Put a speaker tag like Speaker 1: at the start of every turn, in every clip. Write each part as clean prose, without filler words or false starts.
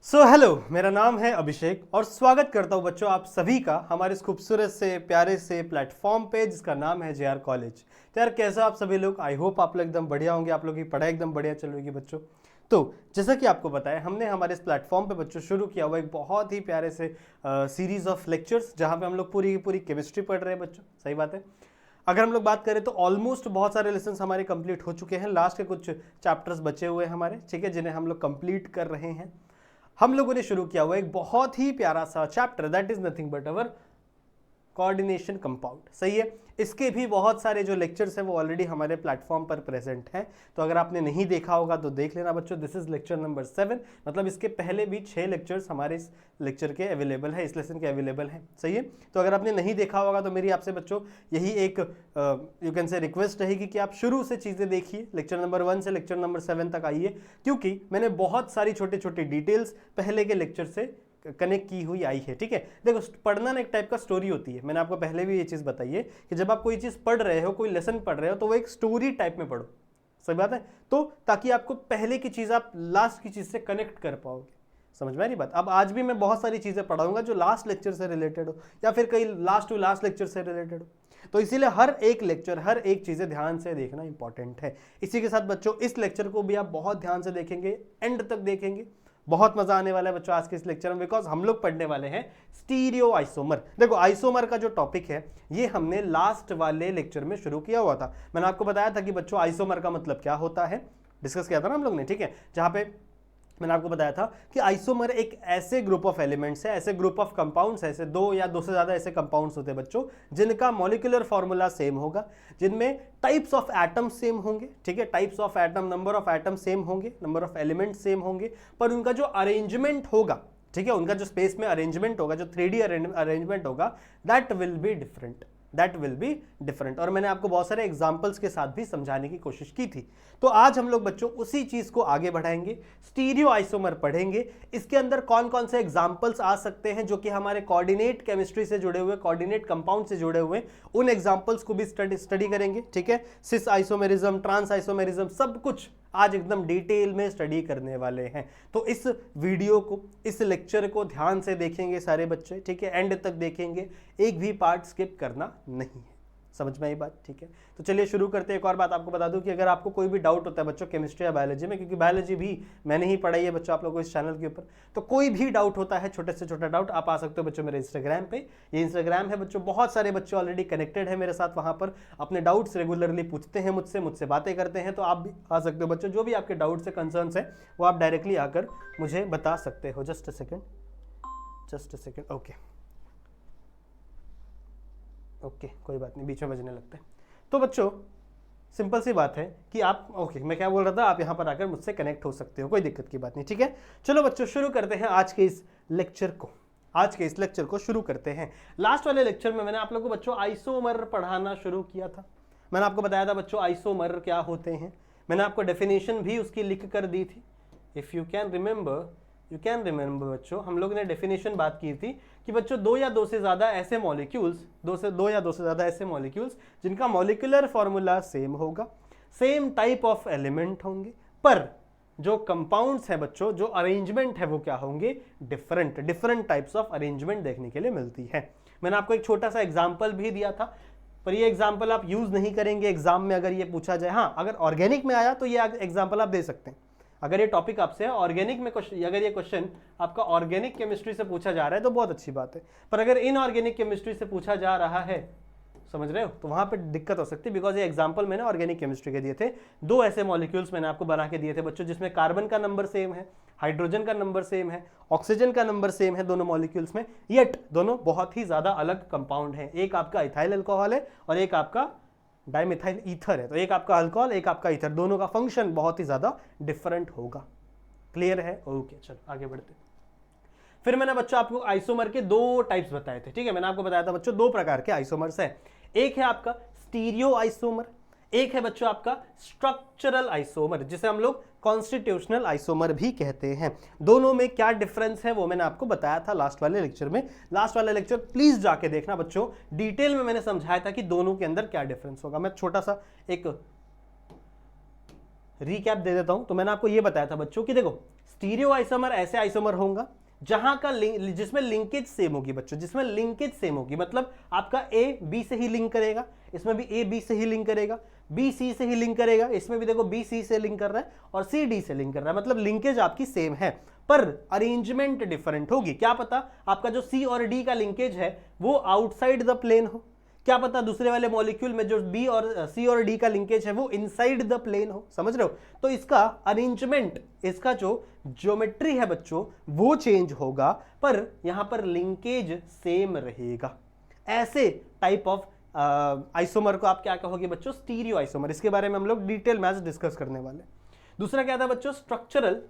Speaker 1: Hello, मेरा नाम है अभिषेक और स्वागत करता हूं बच्चों आप सभी का हमारे इस खूबसूरत से प्यारे से प्लेटफॉर्म पे जिसका नाम है जेआर कॉलेज। तो यार कैसा आप सभी लोग, आई होप आप लोग एकदम बढ़िया होंगे, आप लोग की पढ़ाई एकदम बढ़िया चल रही है बच्चों। तो जैसा कि आपको बताया, हमने हमारे इस प्लेटफॉर्म पे बच्चों शुरू किया हुआ एक बहुत ही प्यारे से सीरीज ऑफ लेक्चर्स जहाँ पे हम लोग पूरी की पूरी केमिस्ट्री पढ़ रहे हैं बच्चों। सही बात है। अगर हम लोग बात करें तो ऑलमोस्ट बहुत सारे लेसन हमारे कंप्लीट हो चुके हैं, लास्ट के कुछ चैप्टर्स बचे हुए हैं हमारे, ठीक है, जिन्हें हम लोग कंप्लीट कर रहे हैं। हम लोगों ने शुरू किया हुआ एक बहुत ही प्यारा सा chapter, that is nothing but our coordination compound. सही है। इसके भी बहुत सारे जो लेक्चर्स हैं वो ऑलरेडी हमारे प्लेटफॉर्म पर प्रेजेंट हैं, तो अगर आपने नहीं देखा होगा तो देख लेना बच्चों। दिस इज लेक्चर नंबर 7, मतलब इसके पहले भी 6 लेक्चर्स हमारे इस लेक्चर के अवेलेबल है, इस लेसन के अवेलेबल हैं। सही है। तो अगर आपने नहीं देखा होगा तो मेरी आपसे बच्चों यही एक यू कैन से रिक्वेस्ट रहेगी कि आप शुरू से चीज़ें देखिए, लेक्चर नंबर 1 से लेक्चर नंबर 7 तक आइए, क्योंकि मैंने बहुत सारी छोटी छोटी डिटेल्स पहले के लेक्चर से कनेक्ट की हुई आई है। ठीक है। देखो, पढ़ना ना एक टाइप का स्टोरी होती है, मैंने आपको पहले भी ये चीज़ बताई है कि जब आप कोई चीज़ पढ़ रहे हो, कोई लेसन पढ़ रहे हो, तो वो एक स्टोरी टाइप में पढ़ो। सही बात है। तो ताकि आपको पहले की चीज़ आप लास्ट की चीज़ से कनेक्ट कर पाओगे। समझ में आ रही बात। अब आज भी मैं बहुत सारी चीज़ें पढ़ाऊंगा जो लास्ट लेक्चर से रिलेटेड हो या फिर कई लास्ट टू लास्ट लेक्चर से रिलेटेड हो, तो इसीलिए हर एक लेक्चर, हर एक चीज़ें ध्यान से देखना इंपॉर्टेंट है। इसी के साथ बच्चों इस लेक्चर को भी आप बहुत ध्यान से देखेंगे, एंड तक देखेंगे, बहुत मजा आने वाला है बच्चों आज के इस लेक्चर में, बिकॉज हम लोग पढ़ने वाले हैं स्टीरियो आइसोमर। देखो, आइसोमर का जो टॉपिक है ये हमने लास्ट वाले लेक्चर में शुरू किया हुआ था। मैंने आपको बताया था कि बच्चों आइसोमर का मतलब क्या होता है, डिस्कस किया था ना हम लोग ने। ठीक है। जहां पे मैंने आपको बताया था कि आइसोमर एक ऐसे ग्रुप ऑफ एलिमेंट्स है, ऐसे ग्रुप ऑफ कंपाउंड्स है, ऐसे दो या दो से ज्यादा ऐसे कंपाउंड्स होते हैं बच्चों जिनका मॉलिक्यूलर फॉर्मूला सेम होगा, जिनमें टाइप्स ऑफ एटम सेम होंगे। ठीक है। Types of atom, number of atom same होंगे, नंबर ऑफ एलिमेंट सेम होंगे, पर उनका जो अरेंजमेंट होगा, ठीक है, उनका जो स्पेस में अरेंजमेंट होगा, जो 3D अरेंजमेंट होगा, that will be different, that will be different. और मैंने आपको बहुत सारे एग्जाम्पल्स के साथ भी समझाने की कोशिश की थी। तो आज हम लोग बच्चों उसी चीज को आगे बढ़ाएंगे, स्टीरियो आइसोमर पढ़ेंगे। इसके अंदर कौन कौन से एग्जाम्पल्स आ सकते हैं जो कि हमारे कोऑर्डिनेट केमिस्ट्री से जुड़े हुए, कोऑर्डिनेट कंपाउंड से जुड़े हुए, उन एग्जाम्पल्स को भी स्टडी करेंगे। ठीक है। सिस आइसोमेरिज्म, ट्रांस आइसोमेरिज्म, सब कुछ आज एकदम डिटेल में स्टडी करने वाले हैं। तो इस वीडियो को, इस लेक्चर को ध्यान से देखेंगे सारे बच्चे। ठीक है। एंड तक देखेंगे, एक भी पार्ट स्किप करना नहीं है। समझ में आई बात। ठीक है। तो चलिए शुरू करते हैं। एक और बात आपको बता दूं कि अगर आपको कोई भी डाउट होता है बच्चों केमिस्ट्री या बायोलॉजी में, क्योंकि बायोलॉजी भी मैंने ही पढ़ाई है बच्चों आप लोगों को इस चैनल के ऊपर, तो कोई भी डाउट होता है, छोटे से छोटा डाउट, आप आ सकते हो बच्चों मेरे इंस्टाग्राम पे। ये इंस्टाग्राम है बच्चों, बहुत सारे बच्चे ऑलरेडी कनेक्टेड है मेरे साथ, वहां पर अपने डाउट्स रेगुलरली पूछते हैं मुझसे बातें करते हैं। तो आप भी आ सकते हो बच्चों, जो भी आपके डाउट्स है, कंसर्न्स है, वो आप डायरेक्टली आकर मुझे बता सकते हो। Just a second. ओके, कोई बात नहीं, बीच में बजने लगता है। तो बच्चों सिंपल सी बात है कि आप, मैं क्या बोल रहा था, आप यहां पर आकर मुझसे कनेक्ट हो सकते हो, कोई दिक्कत की बात नहीं। ठीक है। चलो बच्चों शुरू करते हैं आज के इस लेक्चर को शुरू करते हैं। लास्ट वाले लेक्चर में मैंने आप लोगों को बच्चों आइसोमर पढ़ाना शुरू किया था। मैंने आपको बताया था बच्चों आइसोमर क्या होते हैं, मैंने आपको डेफिनेशन भी उसकी लिख कर दी थी। इफ यू कैन रिमेंबर बच्चों, हम लोग ने डेफिनेशन बात की थी कि बच्चों दो या दो से ज्यादा ऐसे मॉलिक्यूल्स जिनका मॉलिक्यूलर फॉर्मूला सेम होगा, सेम टाइप ऑफ एलिमेंट होंगे, पर जो कंपाउंड्स है बच्चों, जो अरेंजमेंट है वो क्या होंगे, डिफरेंट टाइप्स ऑफ अरेंजमेंट देखने के लिए मिलती है। मैंने आपको एक छोटा सा एग्जाम्पल भी दिया था, पर ये एग्जाम्पल आप यूज नहीं करेंगे एग्जाम में अगर ये पूछा जाए। हाँ, अगर ऑर्गेनिक में आया तो ये एग्जाम्पल आप दे सकते हैं। अगर ये टॉपिक आपसे ऑर्गेनिक में अगर ये क्वेश्चन आपका ऑर्गेनिक केमिस्ट्री से पूछा जा रहा है तो बहुत अच्छी बात है, पर अगर इनऑर्गेनिक केमिस्ट्री से पूछा जा रहा है, समझ रहे हो, तो वहां पे दिक्कत हो सकती है। बिकॉज ये एग्जांपल मैंने ऑर्गेनिक केमिस्ट्री के दिए थे, दो ऐसे मॉलिक्यूल्स मैंने आपको बना के दिए थे बच्चों जिसमें कार्बन का नंबर सेम है, हाइड्रोजन का नंबर सेम है, ऑक्सीजन का नंबर सेम है दोनों मॉलिक्यूल्स में, येट दोनों बहुत ही ज्यादा अलग कंपाउंड है। एक आपका इथाइल अल्कोहल है और एक आपका डाइमिथाइल ईथर है। तो एक आपका अल्कोहल, एक आपका ईथर, दोनों का फंक्शन बहुत ही ज्यादा डिफरेंट होगा। क्लियर है? ओके, चलो आगे बढ़ते। फिर मैंने बच्चों आपको आइसोमर के दो टाइप्स बताए थे। ठीक है। मैंने आपको बताया था बच्चों दो प्रकार के आइसोमर्स है, एक है आपका स्टीरियो आइसोमर, एक है बच्चों आपका स्ट्रक्चरल आइसोमर, जिसे हम लोग कॉन्स्टिट्यूशनल आइसोमर भी कहते हैं। दोनों में क्या डिफरेंस है वो मैंने आपको बताया था लास्ट वाले लेक्चर में। लास्ट वाला लेक्चर प्लीज जाके देखना बच्चों, डिटेल में मैंने समझाया था कि दोनों के अंदर क्या डिफरेंस होगा। मैं छोटा सा एक रीकैप दे देता हूं। तो मैंने आपको ये बताया था बच्चों कि देखो स्टीरियो आइसोमर ऐसे आइसोमर होगा जहां का जिसमें लिंकेज सेम होगी बच्चों, जिसमें लिंकेज सेम होगी, मतलब आपका ए बी से ही लिंक करेगा, इसमें भी ए बी से ही लिंक करेगा, बी सी से ही लिंक करेगा, इसमें भी देखो बी सी से लिंक कर रहा है और सी डी से लिंक कर रहा है, मतलब लिंकेज आपकी सेम है पर अरेंजमेंट डिफरेंट होगी। क्या पता आपका जो सी और डी का लिंकेज है वो आउटसाइड द प्लेन हो, क्या पता दूसरे वाले मॉलिक्यूल में जो बी और सी और डी का लिंकेज है वो इनसाइड द प्लेन हो, समझ रहे हो। तो इसका अरेंजमेंट, इसका जो ज्योमेट्री है बच्चों वो चेंज होगा पर यहां पर लिंकेज सेम रहेगा। ऐसे टाइप ऑफ आइसोमर को आप क्या कहोगे बच्चों, स्टीरियो आइसोमर। इसके बारे में हम लोग डिटेल में आज डिस्कस करने वाले। दूसरा क्या था बच्चों, स्ट्रक्चरल,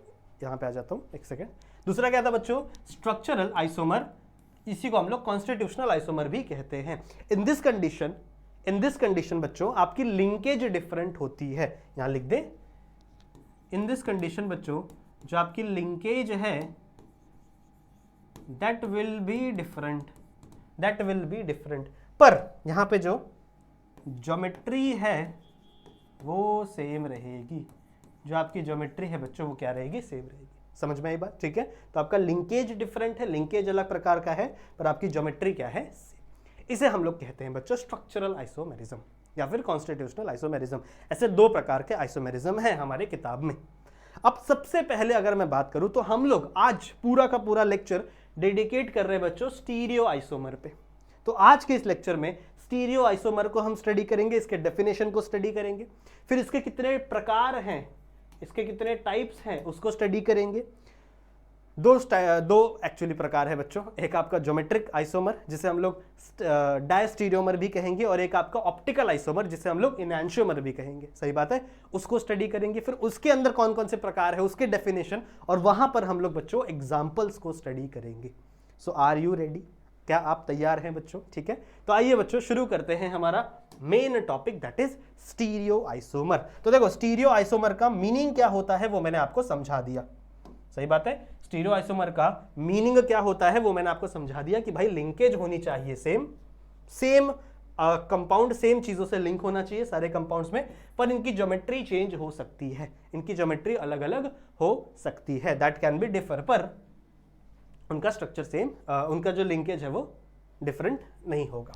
Speaker 1: यहां पे आ जाता हूं एक सेकेंड। दूसरा क्या था बच्चों, स्ट्रक्चरल आइसोमर, इसी को हम लोग कॉन्स्टिट्यूशनल आइसोमर भी कहते हैं। इन दिस कंडीशन बच्चों आपकी लिंकेज डिफरेंट होती है, यहां लिख दे। इन दिस कंडीशन बच्चों जो आपकी लिंकेज है दैट विल बी डिफरेंट, पर यहां पे जो ज्योमेट्री है वो सेम रहेगी। जो आपकी ज्योमेट्री है बच्चों वो क्या रहेगी, सेम रहेगी। समझ में आई बात, ठीक है। तो आपका लिंकेज डिफरेंट है, लिंकेज अलग प्रकार का है पर आपकी ज्योमेट्री क्या है, इसे हम लोग कहते हैं बच्चों स्ट्रक्चरल आइसोमेरिज्म या फिर कॉन्स्टिट्यूशनल आइसोमेरिज्म। ऐसे दो प्रकार के आइसोमेरिज्म है हमारे किताब में। अब सबसे पहले अगर मैं बात करूं तो हम लोग आज पूरा का पूरा लेक्चर डेडिकेट कर रहे हैं बच्चों स्टीरियो आइसोमर पे। तो आज के इस लेक्चर में स्टीरियो आइसोमर को हम स्टडी करेंगे, इसके डेफिनेशन को स्टडी करेंगे, फिर इसके कितने प्रकार हैं, इसके कितने टाइप्स हैं उसको स्टडी करेंगे। दो एक्चुअली प्रकार है बच्चों, एक आपका ज्योमेट्रिक आइसोमर जिसे हम लोग डायस्टीरियोमर भी कहेंगे और एक आपका ऑप्टिकल आइसोमर जिसे हम लोग इनैंशियोमर भी कहेंगे, सही बात है। उसको स्टडी करेंगे, फिर उसके अंदर कौन कौन से प्रकार है उसके डेफिनेशन, और वहां पर हम लोग बच्चों एग्जाम्पल्स को स्टडी करेंगे। सो आर यू रेडी, क्या आप तैयार हैं बच्चों, ठीक है। तो आइए बच्चों शुरू करते हैं हमारा main topic that is stereo isomer. तो देखो स्टीरियो आइसोमर का मीनिंग क्या होता है वो मैंने आपको समझा दिया, सही बात है। स्टीरियो आइसोमर का मीनिंग क्या होता है वो मैंने आपको समझा दिया कि भाई लिंकेज होनी चाहिए सेम कंपाउंड सेम चीजों से लिंक होना चाहिए सारे कंपाउंड्स में, पर इनकी ज्योमेट्री चेंज हो सकती है, इनकी ज्योमेट्री अलग अलग हो सकती है, दैट कैन बी डिफर, पर उनका स्ट्रक्चर सेम, उनका जो लिंकेज है वो डिफरेंट नहीं होगा।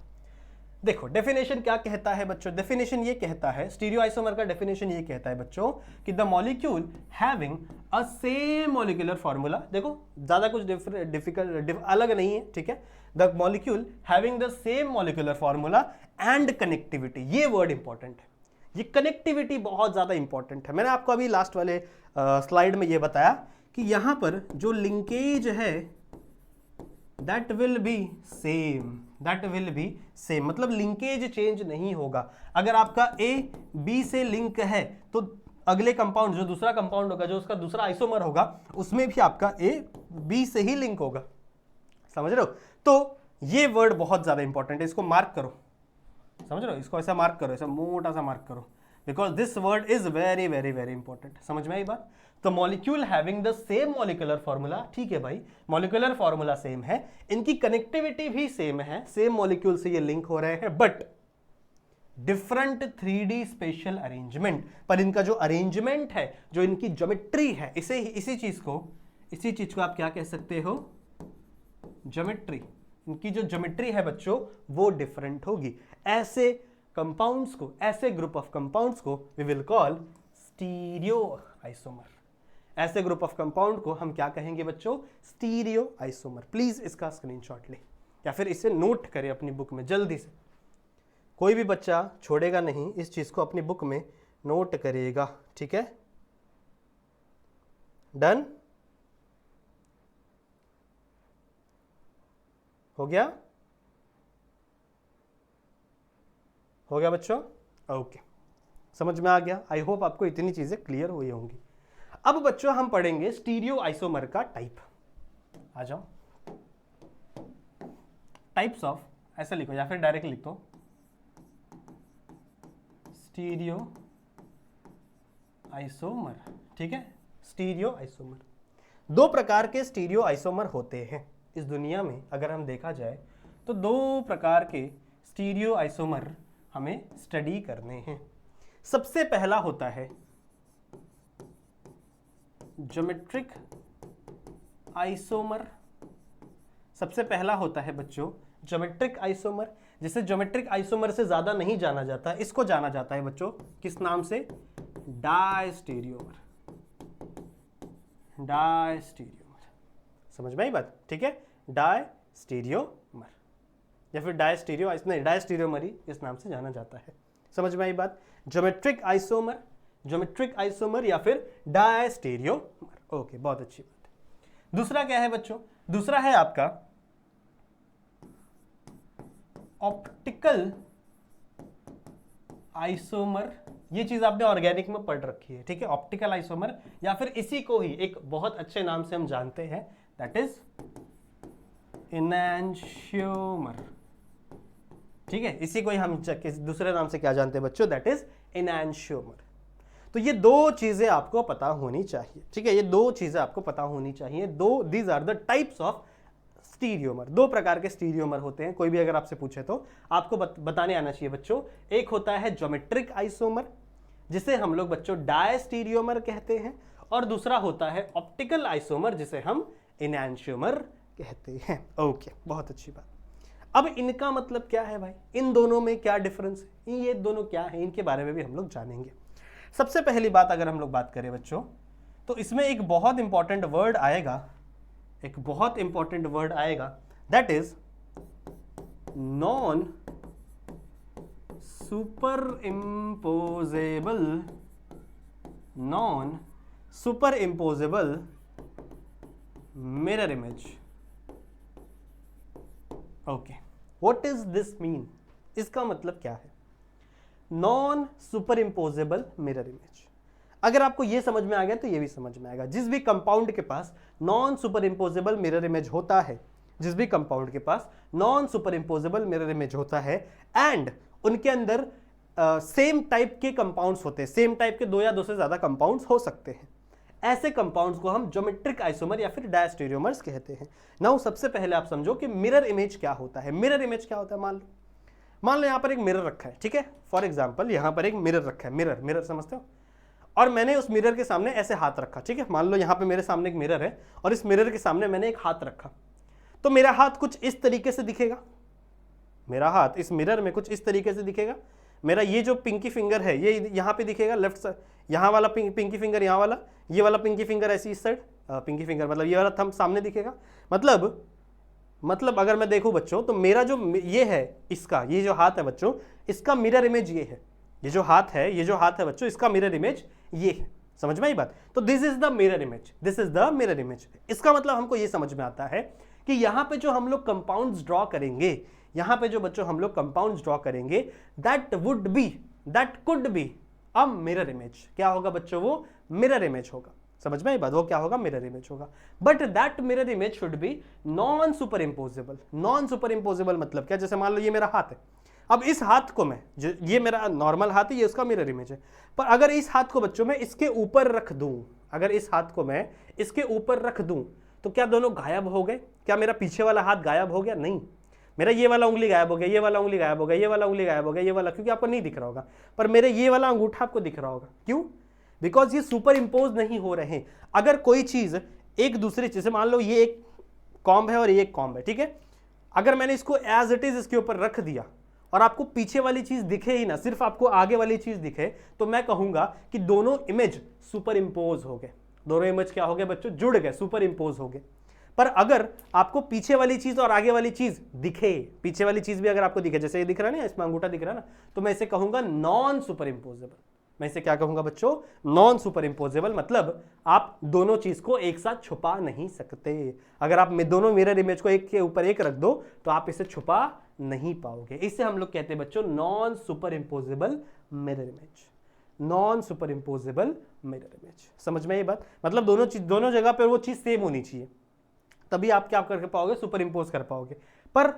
Speaker 1: देखो डेफिनेशन क्या कहता है बच्चों, डेफिनेशन ये कहता है, स्टीरियो आइसोमर का डेफिनेशन ये कहता है बच्चों कि the molecule having a same molecular formula, देखो ज्यादा कुछ डिफिकल्ट अलग नहीं है, ठीक है। The molecule having the same molecular formula and connectivity, ये वर्ड इंपॉर्टेंट है, ये कनेक्टिविटी बहुत ज्यादा इंपॉर्टेंट है। मैंने आपको अभी लास्ट वाले स्लाइड में ये बताया कि यहां पर जो लिंकेज है दैट विल बी सेम, मतलब लिंकेज चेंज नहीं होगा। अगर आपका ए बी से लिंक है तो अगले कंपाउंड जो दूसरा कंपाउंड होगा, जो उसका दूसरा आइसोमर होगा, उसमें भी आपका ए बी से ही लिंक होगा, समझ रहे हो। तो ये वर्ड बहुत ज्यादा इंपॉर्टेंट है, इसको मार्क करो, समझ रहे हो, इसको ऐसा मार्क करो, ऐसा मोटा सा मार्क करो, because this word is very very very important. समझ में आई बात। तो molecule having the same molecular formula, ठीक है भाई, मॉलिक्यूलर फॉर्मूला सेम है, इनकी कनेक्टिविटी भी सेम है, सेम मॉलिक्यूल से ये लिंक हो रहे हैं, but different 3D special arrangement, पर इनका जो अरेंजमेंट है, जो इनकी ज्योमेट्री है, इसी चीज को आप क्या कह सकते हो, ज्योमेट्री, इनकी जो ज्योमेट्री है बच्चों वो डिफरेंट होगी। ऐसे कंपाउंड्स को, ऐसे ग्रुप ऑफ कंपाउंड्स को we will call stereo isomer. ऐसे ग्रुप ऑफ कंपाउंड को हम क्या कहेंगे बच्चों, स्टीरियो आइसोमर। प्लीज इसका स्क्रीनशॉट ले या फिर इसे नोट करें अपनी बुक में जल्दी से, कोई भी बच्चा छोड़ेगा नहीं, इस चीज को अपनी बुक में नोट करेगा, ठीक है। डन हो गया बच्चों, ओके, समझ में आ गया। आई होप आपको इतनी चीजें क्लियर हुई होंगी। अब बच्चों हम पढ़ेंगे स्टीरियो आइसोमर का टाइप। आ जाओ, टाइप्स ऑफ, ऐसा लिखो या फिर डायरेक्ट लिख दो, स्टीरियो आइसोमर, ठीक है। स्टीरियो आइसोमर, दो प्रकार के स्टीरियो आइसोमर होते हैं इस दुनिया में। अगर हम देखा जाए तो दो प्रकार के स्टीरियो आइसोमर हमें स्टडी करने हैं। सबसे पहला होता है ज्योमेट्रिक आइसोमर। सबसे पहला होता है बच्चों ज्योमेट्रिक आइसोमर, जिसे ज्योमेट्रिक आइसोमर से ज्यादा नहीं जाना जाता, इसको जाना जाता है बच्चों किस नाम से? डायस्टीरियोमर। डायस्टीरियोमर, समझ में आई बात? ठीक है, डायस्टीरियोमर या फिर डायस्टीरियोमर ही इस नाम से जाना जाता है। समझ में आई बात? ज्योमेट्रिक आइसोमर, ज्योमेट्रिक आइसोमर या फिर डायस्टीरियोमर। ओके, बहुत अच्छी बात है। दूसरा क्या है बच्चों? दूसरा है आपका ऑप्टिकल आइसोमर। ये चीज आपने ऑर्गेनिक में पढ़ रखी है, ठीक है? ऑप्टिकल आइसोमर या फिर इसी को ही एक बहुत अच्छे नाम से हम जानते हैं, दैट इज एनांशियोमर। ठीक है, इसी को ही हम दूसरे नाम से क्या जानते हैं बच्चों? That is enantiomer. तो ये दो चीजें आपको पता होनी चाहिए, ठीक है? ये दो चीजें आपको पता होनी चाहिए। These are the types of stereomer. दो प्रकार के स्टीरियोमर होते हैं, कोई भी अगर आपसे पूछे तो आपको बताने आना चाहिए बच्चों। एक होता है ज्योमेट्रिक आइसोमर, जिसे हम लोग बच्चों डायस्टीरियोमर कहते हैं, और दूसरा होता है ऑप्टिकल आइसोमर, जिसे हम एनांशियोमर कहते हैं। ओके, बहुत अच्छी बात। अब इनका मतलब क्या है भाई? इन दोनों में क्या डिफरेंस है? ये दोनों क्या है, इनके बारे में भी हम लोग जानेंगे। सबसे पहली बात अगर हम लोग बात करें बच्चों, तो इसमें एक बहुत इंपॉर्टेंट वर्ड आएगा, एक बहुत इंपॉर्टेंट वर्ड आएगा, that is non super imposable. Non super imposable mirror image. Okay, what is this mean? इसका मतलब क्या है? Non super imposable mirror image. अगर आपको यह समझ में आ गया तो यह भी समझ में आएगा। जिस भी कंपाउंड के पास non super imposable mirror image होता है, जिस भी कंपाउंड के पास non super imposable mirror image होता है एंड उनके अंदर सेम टाइप के कंपाउंड्स होते हैं, सेम टाइप के दो या दो से ज्यादा कंपाउंड्स हो सकते हैं, ऐसे कंपाउंड्स को हम ज्योमेट्रिक आइसोमर या फिर डायस्टीरियोमर्स कहते हैं। नाउ सबसे पहले आप समझो कि मिरर इमेज क्या होता है। मिरर इमेज क्या होता है? मान लो यहां पर एक मिरर रखा है, ठीक है? फॉर एग्जाम्पल यहां पर एक मिरर रखा है, मिरर समझते हो? और मैंने उस मिरर के सामने ऐसे हाथ रखा, ठीक है? मान लो यहां पे मेरे सामने एक मिरर है और इस मिरर के सामने मैंने एक हाथ रखा, तो मेरा हाथ कुछ इस तरीके से दिखेगा। मेरा हाथ इस मिरर में कुछ इस तरीके से दिखेगा। मेरा ये जो पिंकी फिंगर है ये यहां पे दिखेगा, लेफ्ट साइड, यहां वाला पिंकी फिंगर यहां वाला, ये वाला पिंकी फिंगर ऐसी इस साइड, पिंकी फिंगर मतलब ये वाला थंब सामने दिखेगा। मतलब अगर मैं देखूं बच्चों, तो मेरा जो ये है, इसका ये जो हाथ है बच्चों, इसका मिरर इमेज ये है। ये जो हाथ है बच्चों, इसका मिरर इमेज ये है। समझ में आई बात? तो this is the mirror image, this is the mirror image. इसका मतलब हमको ये समझ में आता है कि यहां पे जो हम लोग कंपाउंड्स ड्रॉ करेंगे, यहां पे जो बच्चों हम लोग कंपाउंड्स ड्रॉ करेंगे, that could be a mirror image. क्या होगा बच्चों? वो मिरर इमेज होगा। समझ में आई बात? वो क्या होगा? मिरर इमेज होगा। But that mirror image should be non super imposable. Non super imposable मतलब क्या? जैसे मान लो ये मेरा हाथ है, अब इस हाथ को मैं, जो ये मेरा नॉर्मल हाथ है, ये उसका मिरर इमेज है, पर अगर इस हाथ को बच्चों मैं इसके ऊपर रख दूं, अगर इस हाथ को मैं इसके ऊपर रख दूं, तो क्या दोनों गायब हो गए? क्या मेरा पीछे वाला हाथ गायब हो गया? नहीं, मेरा ये वाला उंगली गायब हो गया, ये वाला उंगली गायब हो गया, ये वाला उंगली गायब हो गया, ये वाला, क्योंकि आपको नहीं दिख रहा होगा, पर मेरे ये वाला अंगूठा आपको दिख रहा होगा। क्यों? बिकॉज ये सुपर इंपोज नहीं हो रहे हैं। अगर कोई चीज एक दूसरी चीज, मान लो ये एक कॉम्ब है और ये एक कॉम्ब है, ठीक है? अगर मैंने इसको एज इट इज इसके ऊपर रख दिया और आपको पीछे वाली चीज दिखे ही ना, सिर्फ आपको आगे वाली चीज दिखे, तो मैं कहूंगा कि दोनों इमेज सुपर इंपोज हो गए। दोनों इमेज क्या हो गए बच्चों? जुड़ गए, सुपर इंपोज हो गए। पर अगर आपको पीछे वाली चीज और आगे वाली चीज दिखे, पीछे वाली चीज भी अगर आपको दिखे, जैसे ये दिख रहा है ना, इसमें अंगूठा दिख रहा है ना, तो मैं इसे कहूंगा नॉन सुपर इंपोजेबल। मैं इसे क्या कहूंगा बच्चों? Non superimposable. मतलब आप दोनों चीज को एक साथ छुपा नहीं सकते। अगर आप दोनों मिरर इमेज को एक के ऊपर एक रख दो तो आप इसे छुपा नहीं पाओगे। इसे हम लोग कहते हैं बच्चों non superimposable mirror image. Non superimposable mirror image. समझ में ये बात? मतलब दोनों जगह पर वो चीज सेम होनी चाहिए, तभी आप क्या कर पाओगे? सुपर इंपोज कर पाओगे। पर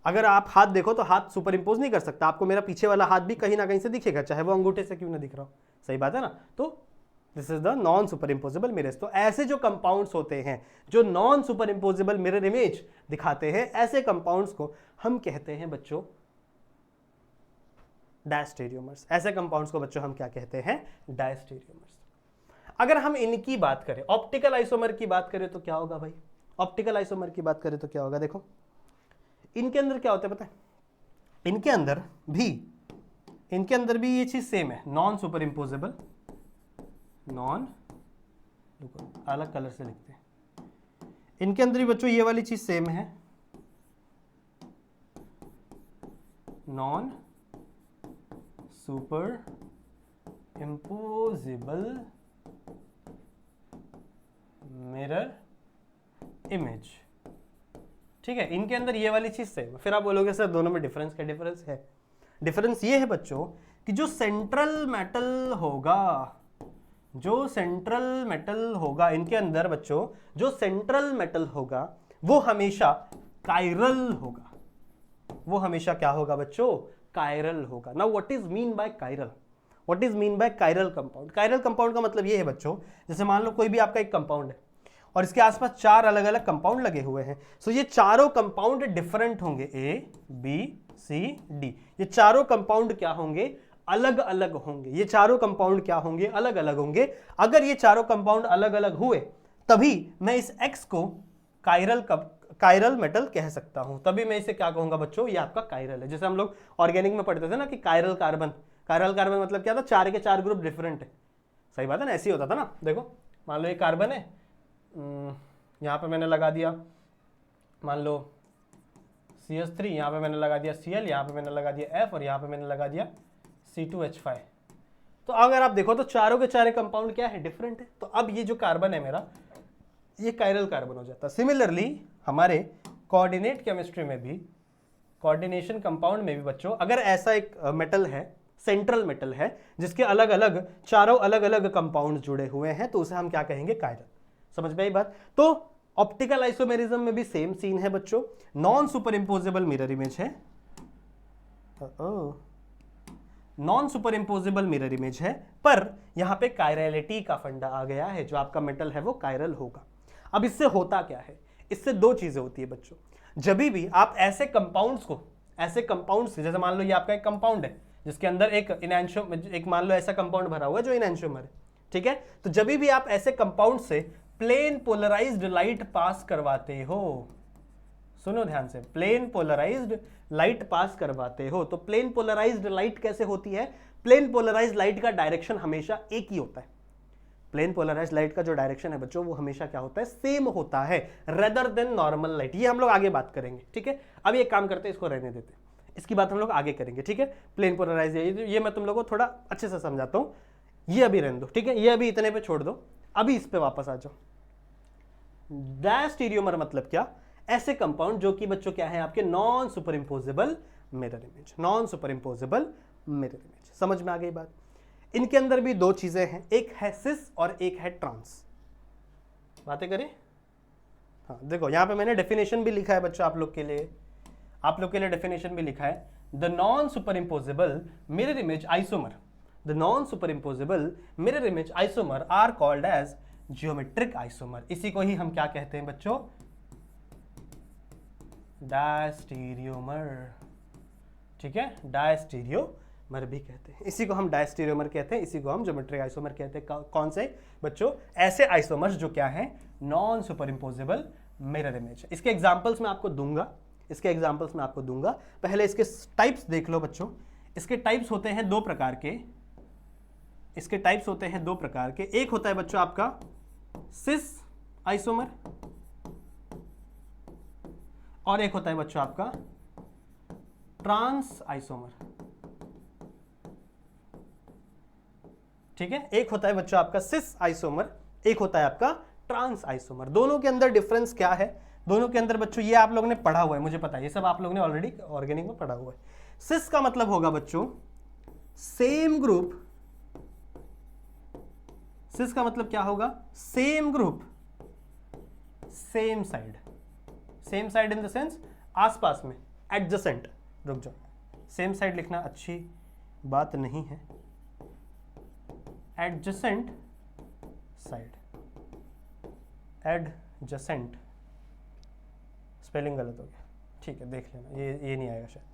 Speaker 1: अगर आप हाथ देखो तो हाथ सुपर इंपोज नहीं कर सकता। आपको मेरा पीछे वाला हाथ भी कहीं ना कहीं से दिखेगा, चाहे वो अंगूठे से क्यों ना दिख रहा हो। सही बात है ना? तो this is the non superimposable mirrors. तो ऐसे जो कंपाउंड्स होते हैं जो non superimposable mirror image दिखाते हैं, ऐसे कंपाउंड्स को हम कहते हैं बच्चों डायस्टीरियोमर्स। ऐसे कंपाउंड्स को बच्चों हम क्या कहते हैं? डायस्टीरियोमर्स। अगर हम इनकी बात करें, ऑप्टिकल आइसोमर की बात करें तो क्या होगा भाई? ऑप्टिकल आइसोमर की बात करें तो क्या होगा? देखो इनके अंदर क्या होता है पता है? इनके अंदर भी ये चीज सेम है, नॉन सुपर इम्पोजेबल, नॉन, अलग कलर से लिखते हैं, इनके अंदर भी बच्चों ये वाली चीज सेम है, non super impossible mirror image. ठीक है, इनके अंदर ये वाली चीज सेम। फिर आप बोलोगे सर दोनों में डिफरेंस क्या? डिफरेंस है, डिफरेंस ये है बच्चों कि जो सेंट्रल मेटल होगा, जो सेंट्रल मेटल होगा इनके अंदर बच्चों, जो सेंट्रल मेटल होगा वो हमेशा कायरल होगा। वो हमेशा क्या होगा बच्चों? कायरल होगा। Now what is mean by chiral? What is mean by chiral compound? Chiral compound का मतलब ये है बच्चों, जैसे मान लो कोई भी आपका एक कंपाउंड है और इसके आसपास 4 अलग अलग कंपाउंड लगे हुए हैं, सो ये चारों कंपाउंड डिफरेंट होंगे, ए बी सी डी। ये चारों कंपाउंड क्या होंगे? अलग अलग होंगे। ये चारों कंपाउंड क्या होंगे? अलग अलग होंगे। अगर ये चारों कंपाउंड अलग अलग हुए तभी मैं इस एक्स को कायरल मेटल कह सकता हूं, तभी मैं इसे क्या कहूंगा बच्चों? ये आपका कायरल है। जैसे हम लोग ऑर्गेनिक में पढ़ते थे ना कि कायरल कार्बन, कायरल कार्बन मतलब क्या था? 4 के 4 ग्रुप डिफरेंट है। सही बात है ना, ऐसे ही होता था ना। देखो मान लो ये कार्बन है, यहाँ पे मैंने लगा दिया मान लो CH3, यहाँ पे मैंने लगा दिया Cl, यहाँ पे मैंने लगा दिया F और यहाँ पे मैंने लगा दिया C2H5। तो अगर आप देखो तो चारों के चारे कंपाउंड क्या है? डिफरेंट है। तो अब ये जो कार्बन है मेरा, ये कायरल कार्बन हो जाता है। सिमिलरली हमारे कोऑर्डिनेट केमिस्ट्री में भी, कोऑर्डिनेशन कंपाउंड में भी बच्चों, अगर ऐसा एक मेटल है, सेंट्रल मेटल है जिसके अलग अलग चारों अलग अलग कंपाउंड जुड़े हुए हैं, तो उसे हम क्या कहेंगे? कायरल। समझ में आई बात? तो ऑप्टिकल आइसोमेरिज्म में भी सेम सीन है बच्चों, non super imposable mirror image है, non super imposable mirror image है, पर यहां पे कायरलिटी का फंडा आ गया है, जो आपका मेटल है वो कायरल होगा। अब इससे होता क्या है? इससे दो चीजें होती है बच्चों। जब भी आप ऐसे कंपाउंड्स को, ऐसे कंपाउंड्स, जैसे मान लो ये आपका एक कंपाउंड है जिसके अंदर एक मान लो ऐसा कंपाउंड भरा हुआ है जो इनएंशियोमर है, ठीक है? तो जब भी आप ऐसे कंपाउंड से प्लेन पोलराइज्ड लाइट पास करवाते हो, सुनो ध्यान से, प्लेन पोलराइज्ड लाइट पास करवाते हो, तो प्लेन पोलराइज्ड लाइट कैसे होती है? प्लेन पोलराइज्ड लाइट का डायरेक्शन हमेशा एक ही होता है। प्लेन पोलराइज्ड लाइट का जो डायरेक्शन है बच्चों, वो हमेशा क्या होता है? सेम होता है, रेदर देन नॉर्मल लाइट। ये हम लोग आगे बात करेंगे, ठीक है? अब एक काम करते हैं, इसको रहने देते हैं, इसकी बात हम लोग आगे करेंगे, ठीक है? प्लेन पोलराइज्ड ये मैं तुम लोगों को थोड़ा अच्छे से समझाता हूं, ये अभी रहने दो, ठीक है? ये अभी इतने पे छोड़ दो, अभी इस पे वापस आ जाओ। डायस्टीरियोमर मतलब क्या? ऐसे कंपाउंड जो कि बच्चों क्या है आपके? Non super imposable mirror image, non super imposable mirror image. समझ में आ गई बात? इनके अंदर भी दो चीजें हैं, एक है सिस और एक है ट्रांस। बातें करें? हाँ देखो यहां पे मैंने डेफिनेशन भी लिखा है बच्चों आप लोग के लिए, आप लोग के लिए डेफिनेशन भी लिखा है। The non super imposable mirror image isomer, the non super imposable mirror image isomer are called as geometric isomer. इसी को ही हम क्या कहते हैं बच्चों? डायस्टीरियोमर, ठीक है? डायस्टीरियोमर भी कहते हैं, इसी को हम डायस्टीरियोमर कहते हैं, इसी को हम ज्योमेट्रिक आइसोमर कहते हैं। कौन से बच्चों? ऐसे आइसोमर्स जो क्या है? Non super imposable mirror image. इसके एग्जांपल्स मैं आपको दूंगा, इसके एग्जांपल्स मैं आपको दूंगा। पहले इसके टाइप्स देख लो बच्चों। इसके टाइप्स होते हैं 2 प्रकार के, इसके टाइप्स होते हैं 2 प्रकार के। एक होता है बच्चों आपका सिस आइसोमर और एक होता है बच्चों आपका ट्रांस आइसोमर, ठीक है? एक होता है बच्चों आपका सिस आइसोमर, एक होता है आपका ट्रांस आइसोमर। दोनों के अंदर डिफरेंस क्या है? दोनों के अंदर बच्चों, ये आप लोगों ने पढ़ा हुआ है, मुझे पता है, ये सब आप लोगों ने ऑलरेडी ऑर्गेनिक में पढ़ा हुआ है। सिस का मतलब होगा बच्चों सेम ग्रुप, सिस का मतलब क्या होगा? Same group same side, same side in the sense आसपास में, एडजेसेंट। रुक जाओ, सेम साइड लिखना अच्छी बात नहीं है, एडजेसेंट साइड, एडजेसेंट, स्पेलिंग गलत हो गया, ठीक है देख लेना, ये नहीं आएगा शायद,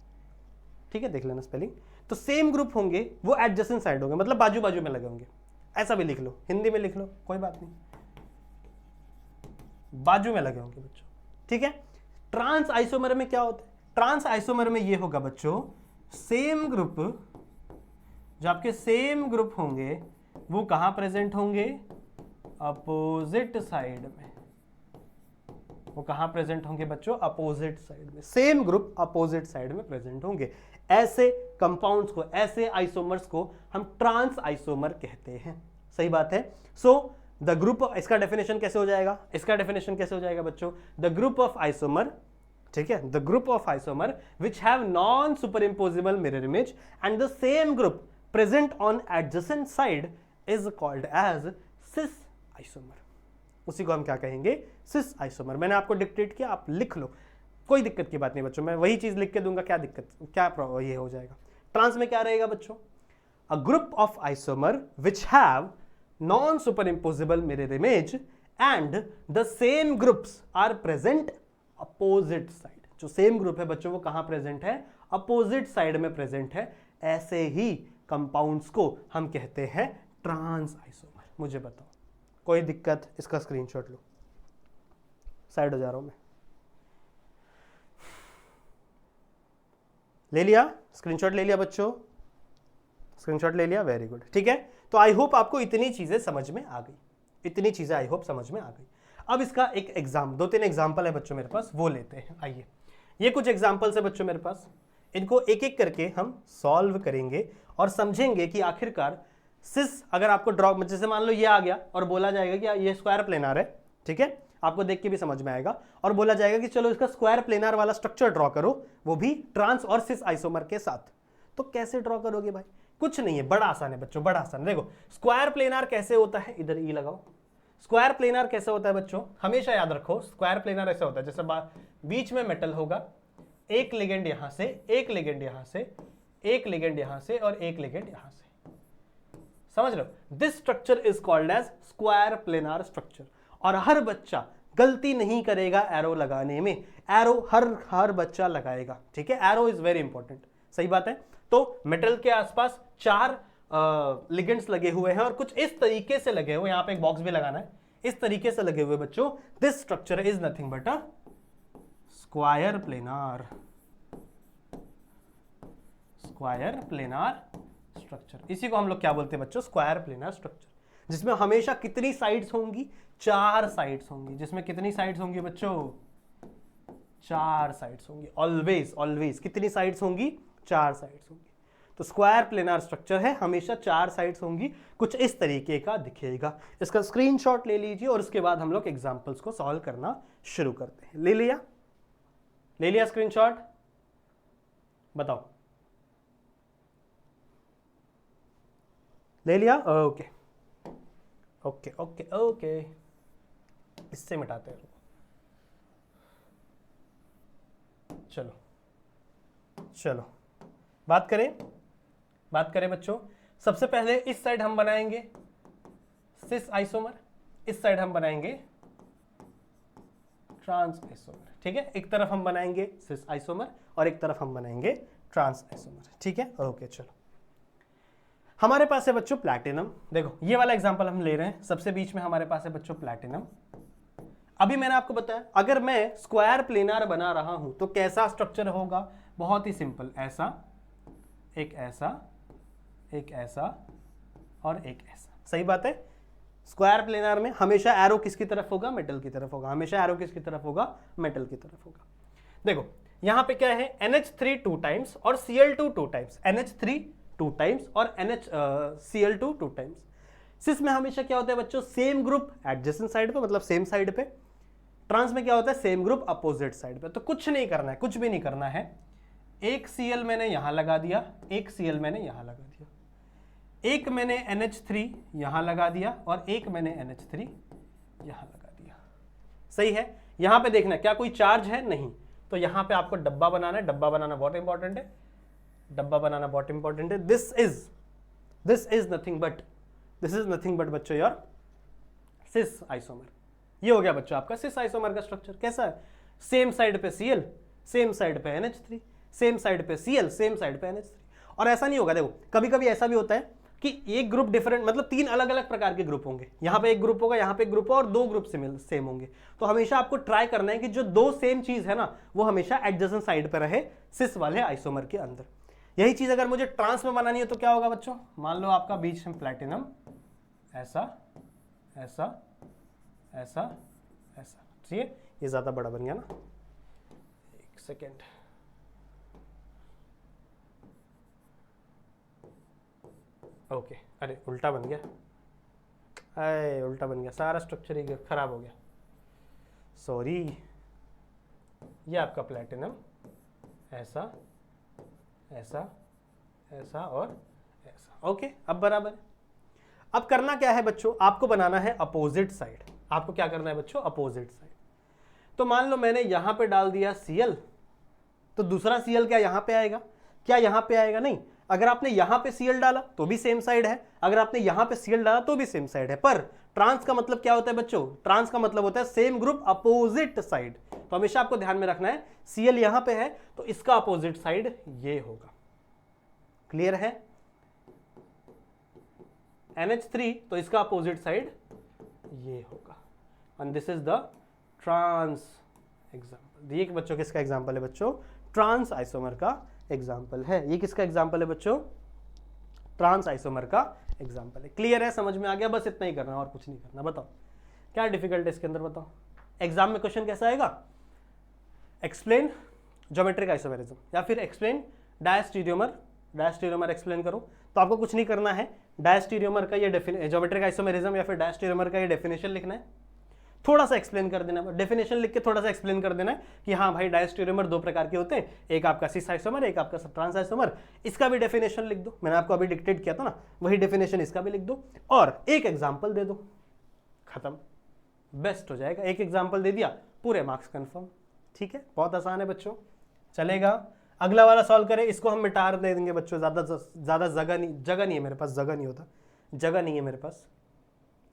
Speaker 1: ठीक है देख लेना स्पेलिंग। तो सेम ग्रुप होंगे वो एडजेसेंट साइड होंगे, मतलब बाजू बाजू में लगे होंगे, ऐसा भी लिख लो, हिंदी में लिख लो, कोई बात नहीं, बाजू में लगे होंगे बच्चों, ठीक है। ट्रांस आइसोमर में क्या होता है? ट्रांस आइसोमर में ये होगा बच्चों, सेम ग्रुप, जो आपके सेम ग्रुप होंगे वो कहां प्रेजेंट होंगे? अपोजिट साइड में। वो कहां प्रेजेंट होंगे बच्चों? अपोजिट साइड में। सेम ग्रुप अपोजिट साइड में प्रेजेंट होंगे। ऐसे कंपाउंड्स को, ऐसे आइसोमर्स को हम ट्रांस आइसोमर कहते हैं। सही बात है। सो द ग्रुप, इसका डेफिनेशन कैसे हो जाएगा? इसका डेफिनेशन कैसे हो जाएगा बच्चों? द ग्रुप ऑफ आइसोमर, ठीक है, the group of isomer which have non super impossible mirror image and the same group present on adjacent side is called as cis isomer. उसी को हम क्या कहेंगे? Cis isomer. मैंने आपको डिक्टेट किया, आप लिख लो, कोई दिक्कत की बात नहीं बच्चों, मैं वही चीज लिख के दूंगा, क्या दिक्कत, क्या ये हो जाएगा। ट्रांस में क्या रहेगा बच्चों? A group of isomer which have non super impossible mirror image and the same groups are present opposite side. जो सेम ग्रुप है बच्चों वो कहां प्रेजेंट है? अपोजिट साइड में प्रेजेंट है। ऐसे ही कंपाउंड्स को हम कहते हैं ट्रांस आइसोमर। मुझे बताओ, कोई दिक्कत? इसका स्क्रीनशॉट लो, साइड हो जा रहा हूं मैं, ले लिया स्क्रीनशॉट? ले लिया बच्चों? स्क्रीनशॉट ले लिया, वेरी गुड, ठीक है। तो आई होप आपको इतनी चीजें समझ में आ गई, इतनी चीजें आई होप समझ में आ गई। अब इसका एक एग्जाम, 2-3 एग्जाम्पल है बच्चों मेरे पास, वो लेते हैं। आइए, ये कुछ एग्जाम्पल्स है बच्चों मेरे पास, इनको एक एक करके हम सॉल्व करेंगे और समझेंगे कि आखिरकार सिस, अगर आपको ड्रॉ, जैसे मान लो ये आ गया और बोला जाएगा कि ये स्क्वायर प्लेनार है, ठीक है, आपको देख के भी समझ में आएगा, और बोला जाएगा कि चलो इसका स्क्वायर प्लेनार वाला स्ट्रक्चर ड्रॉ करो, वो भी ट्रांस और सिस आइसोमर के साथ। तो कैसे ड्रॉ करोगे भाई? कुछ नहीं है, बड़ा आसान है बच्चों, बड़ा आसान। देखो स्क्वायर प्लेनार कैसे होता है, इधर ई लगाओ। स्क्वायर प्लेनार कैसे होता है बच्चों? हमेशा याद रखो, स्क्वायर प्लेनार ऐसा होता है जैसे बीच में मेटल होगा, एक लिगेंड यहां से, एक लिगेंड यहां से, एक लिगेंड यहां से और एक लिगेंड यहां से। समझ लो, this structure is called as square planar structure. और हर बच्चा गलती नहीं करेगा एरो लगाने में, एरो हर बच्चा लगाएगा, ठीक है। एरो इज वेरी इंपॉर्टेंट, सही बात है। तो मेटल के आसपास 4 लिगेंड्स लगे हुए हैं और कुछ इस तरीके से लगे हुए, यहां पे एक बॉक्स भी लगाना है, इस तरीके से लगे हुए बच्चों। This structure is nothing but a square planar, square planar structure. इसी को हम लोग क्या बोलते हैं बच्चों? स्क्वायर प्लेनार स्ट्रक्चर, जिसमें हमेशा कितनी साइड्स होंगी? 4 साइड्स होंगी। जिसमें कितनी साइड्स होंगी बच्चों? 4 साइड्स होंगी। ऑलवेज ऑलवेज कितनी साइड्स होंगी? 4 साइड्स होंगी। तो स्क्वायर प्लेनार स्ट्रक्चर है, हमेशा 4 साइड्स होंगी, कुछ इस तरीके का दिखेगा। इसका स्क्रीनशॉट ले लीजिए और उसके बाद हम लोग एग्जांपल्स को सॉल्व करना शुरू करते हैं। ले लिया? ले लिया स्क्रीनशॉट? बताओ, ले लिया? ओके ओके ओके ओके, इससे मिटाते हैं। चलो चलो बात करें बच्चों। सबसे पहले इस साइड हम बनाएंगे सिस आइसोमर, इस साइड हम बनाएंगे ट्रांस आइसोमर, ठीक है। एक तरफ हम बनाएंगे सिस आइसोमर और एक तरफ हम बनाएंगे ट्रांस आइसोमर, ठीक है। ओके चलो, हमारे पास है बच्चों प्लैटिनम। देखो ये वाला एग्जांपल हम ले रहे हैं, सबसे बीच में हमारे पास है बच्चों प्लैटिनम। अभी मैंने आपको बताया, अगर मैं स्क्वायर प्लेनार बना रहा हूं तो कैसा स्ट्रक्चर होगा? बहुत ही सिंपल, ऐसा, एक ऐसा, एक ऐसा और एक ऐसा। सही बात है। स्क्वायर प्लेनार में हमेशा एरो किसकी तरफ होगा? मेटल की तरफ होगा। हमेशा एरो किसकी तरफ होगा? मेटल की तरफ होगा। देखो यहां पे क्या है? NH3 2 टाइम्स और Cl2 2 टाइम्स। NH3 2 टाइम्स और Cl2 2 टाइम्स। सिस में हमेशा क्या होता है बच्चों? सेम ग्रुप एडजेसेंट साइड पे, मतलब सेम साइड पे। ट्रांस में क्या होता है? सेम ग्रुप अपोजिट साइड पे। तो कुछ नहीं करना है, कुछ भी नहीं करना है। एक Cl मैंने यहां लगा दिया, एक Cl मैंने यहां लगा दिया, एक मैंने NH3 यहां लगा दिया और एक मैंने NH3 यहां लगा दिया। सही है। यहां पे देखना क्या कोई चार्ज है? नहीं। तो यहां पे आपको डब्बा बनाना है। डब्बा बनाना बहुत इंपॉर्टेंट है, डब्बा बनाना बहुत इंपॉर्टेंट है। दिस इज नथिंग बट बच्चों योर सिस आइसोमर। ये हो गया बच्चों आपका सिस आइसोमर का स्ट्रक्चर। कैसा है? सेम साइड पे Cl, सेम साइड पे NH3, सेम साइड पे Cl, सेम साइड पे NH3। और ऐसा नहीं होगा, देखो कभी कभी ऐसा भी होता है, कि एक ग्रुप डिफरेंट, मतलब 3 अलग अलग प्रकार के ग्रुप होंगे, यहाँ पे एक ग्रुप होगा, यहाँ पे एक ग्रुप और 2 ग्रुप सेम होंगे। तो हमेशा आपको ट्राई करना है कि जो 2 सेम चीज है ना वो हमेशा एडजेसेंट साइड पर रहे सिस वाले आइसोमर के अंदर। यही चीज अगर मुझे ट्रांस में बनानी है तो क्या होगा बच्चों, मान लो आपका बीच में प्लैटिनम ऐसा ऐसा ऐसा ऐसा, ठीक है, ये ज्यादा बड़ा बन गया ना, एक सेकेंड, ओके, अरे उल्टा बन गया, अरे उल्टा बन गया, सारा स्ट्रक्चर ही खराब हो गया, सॉरी। ये आपका प्लैटिनम ऐसा ऐसा ऐसा और ऐसा, ओके, अब बराबर है। अब करना क्या है बच्चों, आपको बनाना है अपोजिट साइड। आपको क्या करना है बच्चों, अपोजिट साइड। तो मान लो मैंने यहां पे डाल दिया Cl, तो दूसरा Cl क्या यहां पे आएगा, क्या यहां पे आएगा, नहीं। अगर आपने यहां पे Cl डाला तो भी सेम साइड है, अगर आपने यहां पे Cl डाला तो भी सेम साइड है। पर ट्रांस का मतलब क्या होता है बच्चों, ट्रांस का मतलब होता है सेम ग्रुप अपोजिट साइड। तो हमेशा आपको ध्यान में रखना है Cl यहां पे है तो इसका अपोजिट साइड ये होगा, क्लियर है। NH3 तो इसका अपोजिट साइड ये होगा, and this is the trans example. ये बच्चों किसका एग्जांपल है बच्चों, ट्रांस आइसोमर का एग्जांपल है। ये किसका एग्जांपल है बच्चों, ट्रांस आइसोमर का एग्जांपल है। क्लियर है, समझ में आ गया, बस इतना ही करना और कुछ नहीं करना। बताओ क्या डिफिकल्ट है इसके अंदर, बताओ। एग्जाम में क्वेश्चन कैसा आएगा, एक्सप्लेन ज्योमेट्रिक आइसोमेरिज्म या फिर एक्सप्लेन डायस्टीरियोमर, डायस्टीरियोमर एक्सप्लेन करो। तो आपको कुछ नहीं करना है, डायस्टीरियोमर का ये ज्योमेट्रिक आइसोमेरिज्म या फिर डायस्टीरियोमर का ये डेफिनेशन लिखना है, थोड़ा सा एक्सप्लेन कर देना, डेफिनेशन लिख के थोड़ा सा एक्सप्लेन कर देना है कि हाँ भाई डायस्टीरियोमर 2 प्रकार के होते हैं, एक आपका सिस आइसोमर, एक आपका ट्रांस आइसोमर। इसका भी डेफिनेशन लिख दो, मैंने आपको अभी डिक्टेट किया था ना, वही डेफिनेशन इसका भी लिख दो और एक एग्जाम्पल दे दो, खत्म, बेस्ट हो जाएगा। एक एग्जाम्पल दे दिया, पूरे मार्क्स कंफर्म। ठीक है, बहुत आसान है बच्चों, चलेगा। अगला वाला सॉल्व करें, इसको हम मिटा दे देंगे बच्चों, ज्यादा जगह नहीं है मेरे पास, जगह नहीं होता, जगह नहीं है मेरे पास।